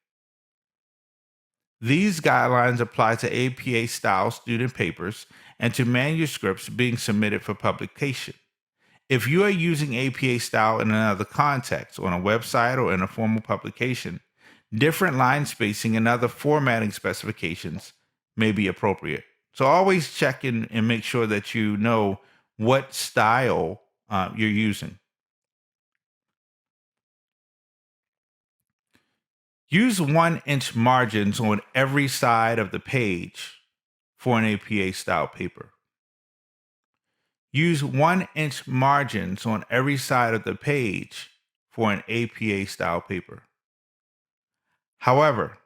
These guidelines apply to APA-style student papers and to manuscripts being submitted for publication. If you are using APA style in another context, on a website or in a formal publication, different line spacing and other formatting specifications may be appropriate. So always check in and make sure that you know what style you're using. Use 1-inch margins on every side of the page for an APA style paper. Use 1-inch margins on every side of the page for an APA style paper. However,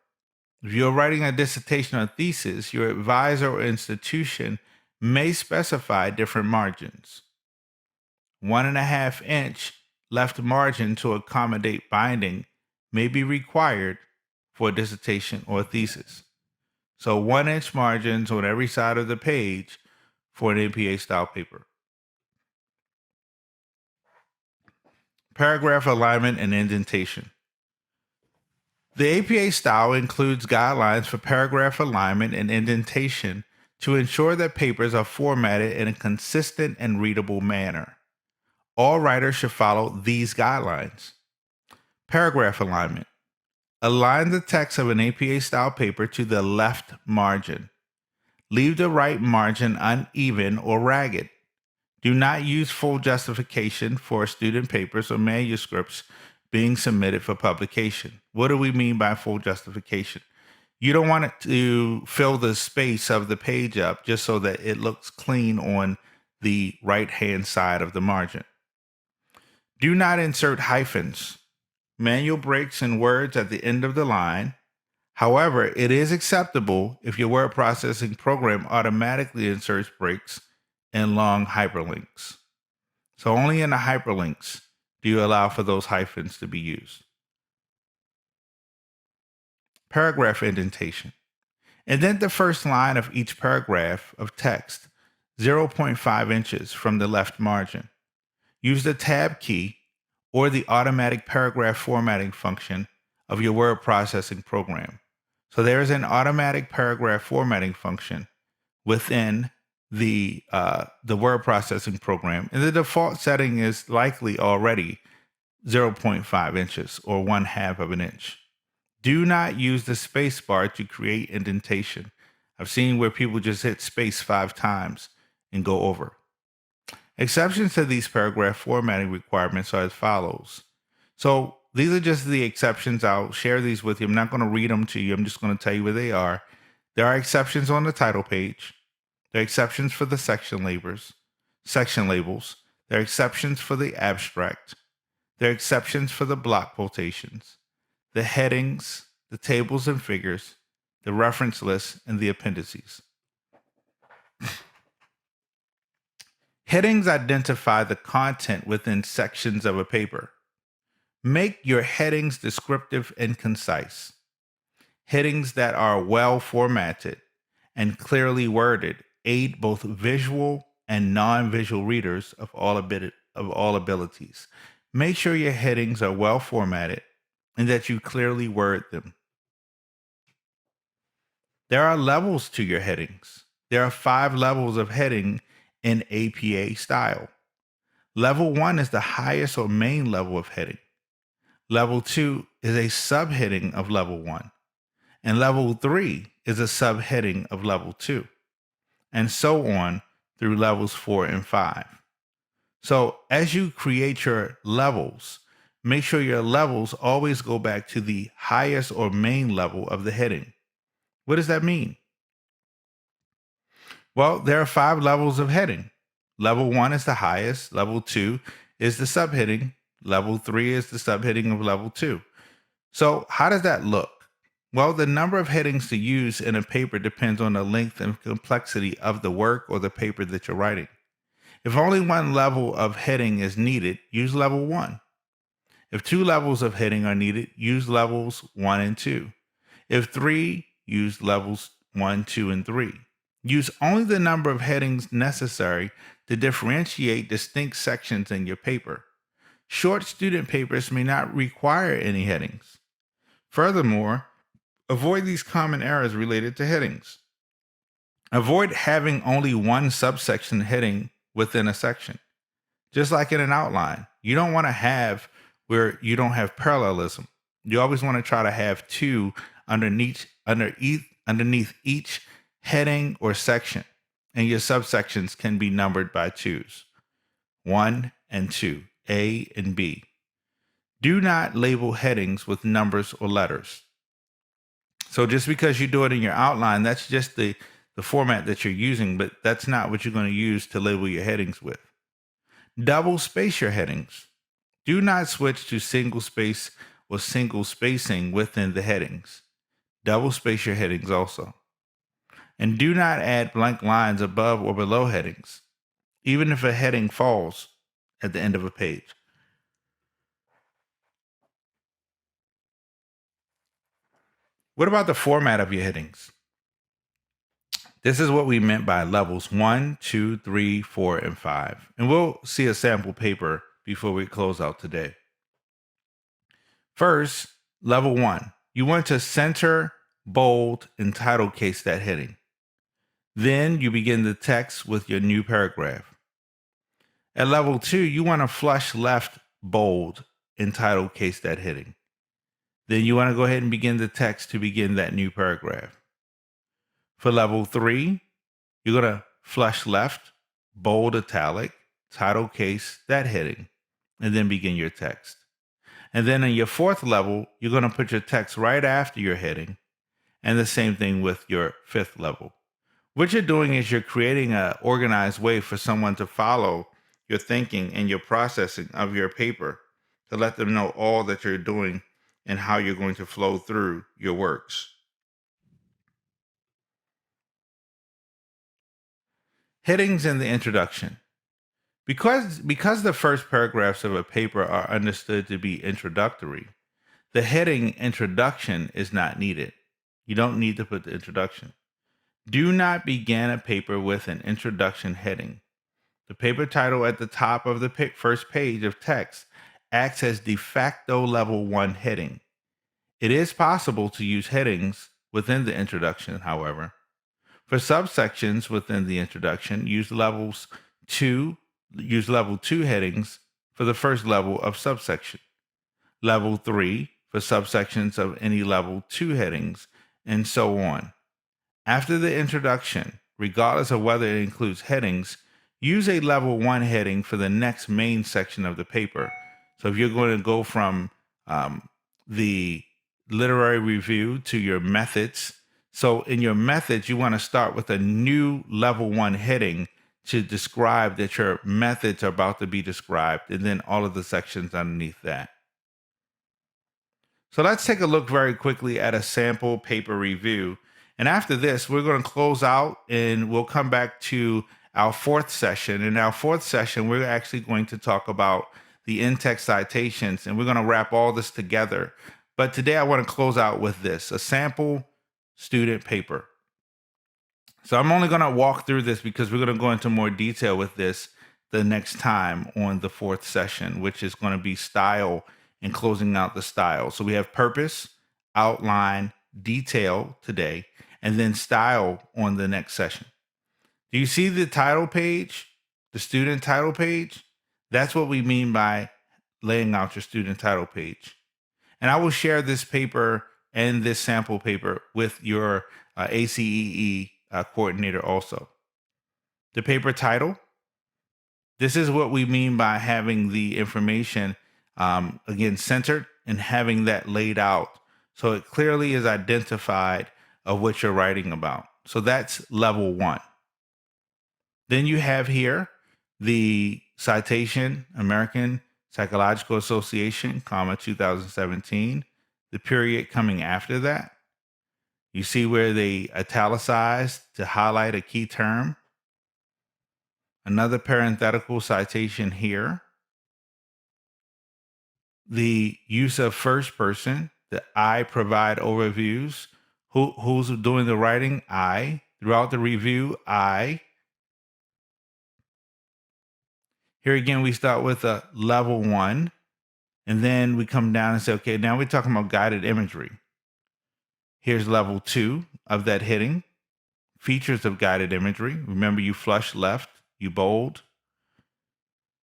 if you're writing a dissertation or thesis, your advisor or institution may specify different margins. 1.5-inch left margin to accommodate binding may be required for a dissertation or a thesis. So 1-inch margins on every side of the page for an APA style paper. Paragraph alignment and indentation. The APA style includes guidelines for paragraph alignment and indentation to ensure that papers are formatted in a consistent and readable manner. All writers should follow these guidelines. Paragraph alignment. Align the text of an APA style paper to the left margin. Leave the right margin uneven or ragged. Do not use full justification for student papers or manuscripts being submitted for publication. What do we mean by full justification? You don't want it to fill the space of the page up just so that it looks clean on the right-hand side of the margin. Do not insert hyphens, manual breaks, and words at the end of the line. However, it is acceptable if your word processing program automatically inserts breaks and long hyperlinks. So only in the hyperlinks do you allow for those hyphens to be used. Paragraph indentation. Indent the first line of each paragraph of text 0.5 inches from the left margin. Use the tab key or the automatic paragraph formatting function of your word processing program. So there is an automatic paragraph formatting function within the word processing program, and the default setting is likely already 0.5 inches or 1/2 of an inch. Do not use the space bar to create indentation. I've seen where people just hit space 5 times and go over. Exceptions to these paragraph formatting requirements are as follows. So these are just the exceptions. I'll share these with you. I'm not going to read them to you. I'm just going to tell you where they are. There are exceptions on the title page. There are exceptions for the section labels. There are exceptions for the abstract. There are exceptions for the block quotations, the headings, the tables and figures, the reference lists, and the appendices. Headings identify the content within sections of a paper. Make your headings descriptive and concise. Headings that are well formatted and clearly worded aid both visual and non-visual readers of all abilities. Make sure your headings are well formatted and that you clearly word them. There are levels to your headings. There are 5 levels of heading in APA style. Level 1 is the highest or main level of heading. Level 2 is a subheading of level 1. And level 3 is a subheading of level 2. And so on through levels 4 and 5. So as you create your levels, make sure your levels always go back to the highest or main level of the heading. What does that mean? Well, there are 5 levels of heading. Level 1 is the highest. Level 2 is the subheading. Level 3 is the subheading of level 2. So how does that look? Well, the number of headings to use in a paper depends on the length and complexity of the work or the paper that you're writing. If only one level of heading is needed, use level 1. If 2 levels of heading are needed, use levels 1 and 2. If 3, use levels 1, 2, and 3. Use only the number of headings necessary to differentiate distinct sections in your paper. Short student papers may not require any headings. Furthermore, avoid these common errors related to headings. Avoid having only one subsection heading within a section. Just like in an outline, you don't want to have where you don't have parallelism. You always want to try to have 2 underneath each heading or section, and your subsections can be numbered by 2s, 1 and 2, A and B. Do not label headings with numbers or letters. So just because you do it in your outline, that's just the format that you're using, but that's not what you're going to use to label your headings with. Double space your headings. Do not switch to single space or single spacing within the headings. Double space your headings also. And do not add blank lines above or below headings, even if a heading falls at the end of a page. What about the format of your headings? This is what we meant by levels 1, 2, 3, 4, and 5. And we'll see a sample paper before we close out today. First, level 1. You want to center, bold, and title case that heading. Then you begin the text with your new paragraph. At level 2, you want to flush left, bold, and title case that heading. Then you want to go ahead and begin the text to begin that new paragraph. For level 3, you're going to flush left, bold, italic, title case that heading, and then begin your text. And then in your 4th level, you're going to put your text right after your heading, and the same thing with your 5th level. What you're doing is you're creating an organized way for someone to follow your thinking and your processing of your paper, to let them know all that you're doing and how you're going to flow through your works. Headings in the introduction. Because the first paragraphs of a paper are understood to be introductory, the heading introduction is not needed. You don't need to put the introduction. Do not begin a paper with an introduction heading. The paper title at the top of the first page of text acts as de facto level 1 heading. It is possible to use headings within the introduction, however. For subsections within the introduction, use level 2 headings for the first level of subsection. Level 3 for subsections of any level 2 headings, and so on. After the introduction, regardless of whether it includes headings, use a level 1 heading for the next main section of the paper. So if you're going to go from the literary review to your methods, so in your methods, you want to start with a new level 1 heading to describe that your methods are about to be described, and then all of the sections underneath that. So let's take a look very quickly at a sample paper review. And after this, we're going to close out and we'll come back to our 4th session. In our 4th session, we're actually going to talk about the in-text citations, and we're going to wrap all this together. But today I want to close out with this, a sample student paper. So I'm only going to walk through this because we're going to go into more detail with this the next time on the 4th session, which is going to be style and closing out the style. So we have purpose, outline, detail today, and then style on the next session. Do you see the title page, the student title page? That's what we mean by laying out your student title page. And I will share this paper and this sample paper with your ACEE coordinator also. The paper title, this is what we mean by having the information, again, centered and having that laid out so it clearly is identified of what you're writing about. So that's level 1. Then you have here the citation, American Psychological Association, 2017, the period coming after that. You see where they italicized to highlight a key term. Another parenthetical citation here. The use of first person, the I provide overviews. Who's doing the writing? I. Throughout the review, I. Here again, we start with a level 1, and then we come down and say, okay, now we're talking about guided imagery. Here's level 2 of that heading, features of guided imagery. Remember, you flush left, you bold.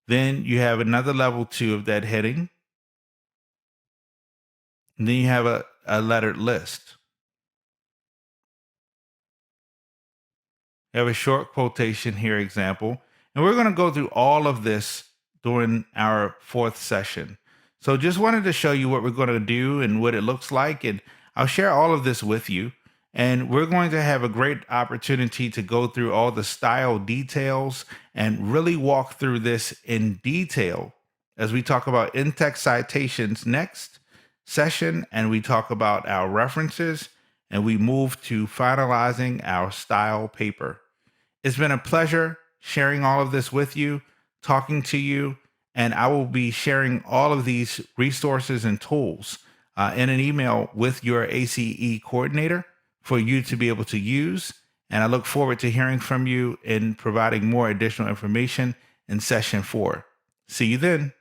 Then you have another level 2 of that heading. And then you have a lettered list. You have a short quotation here example. And we're going to go through all of this during our 4th session. So just wanted to show you what we're going to do and what it looks like. And I'll share all of this with you. And we're going to have a great opportunity to go through all the style details and really walk through this in detail as we talk about in-text citations next session, and we talk about our references, and we move to finalizing our style paper. It's been a pleasure sharing all of this with you, talking to you, and I will be sharing all of these resources and tools in an email with your ACE coordinator for you to be able to use. And I look forward to hearing from you and providing more additional information in session 4. See you then.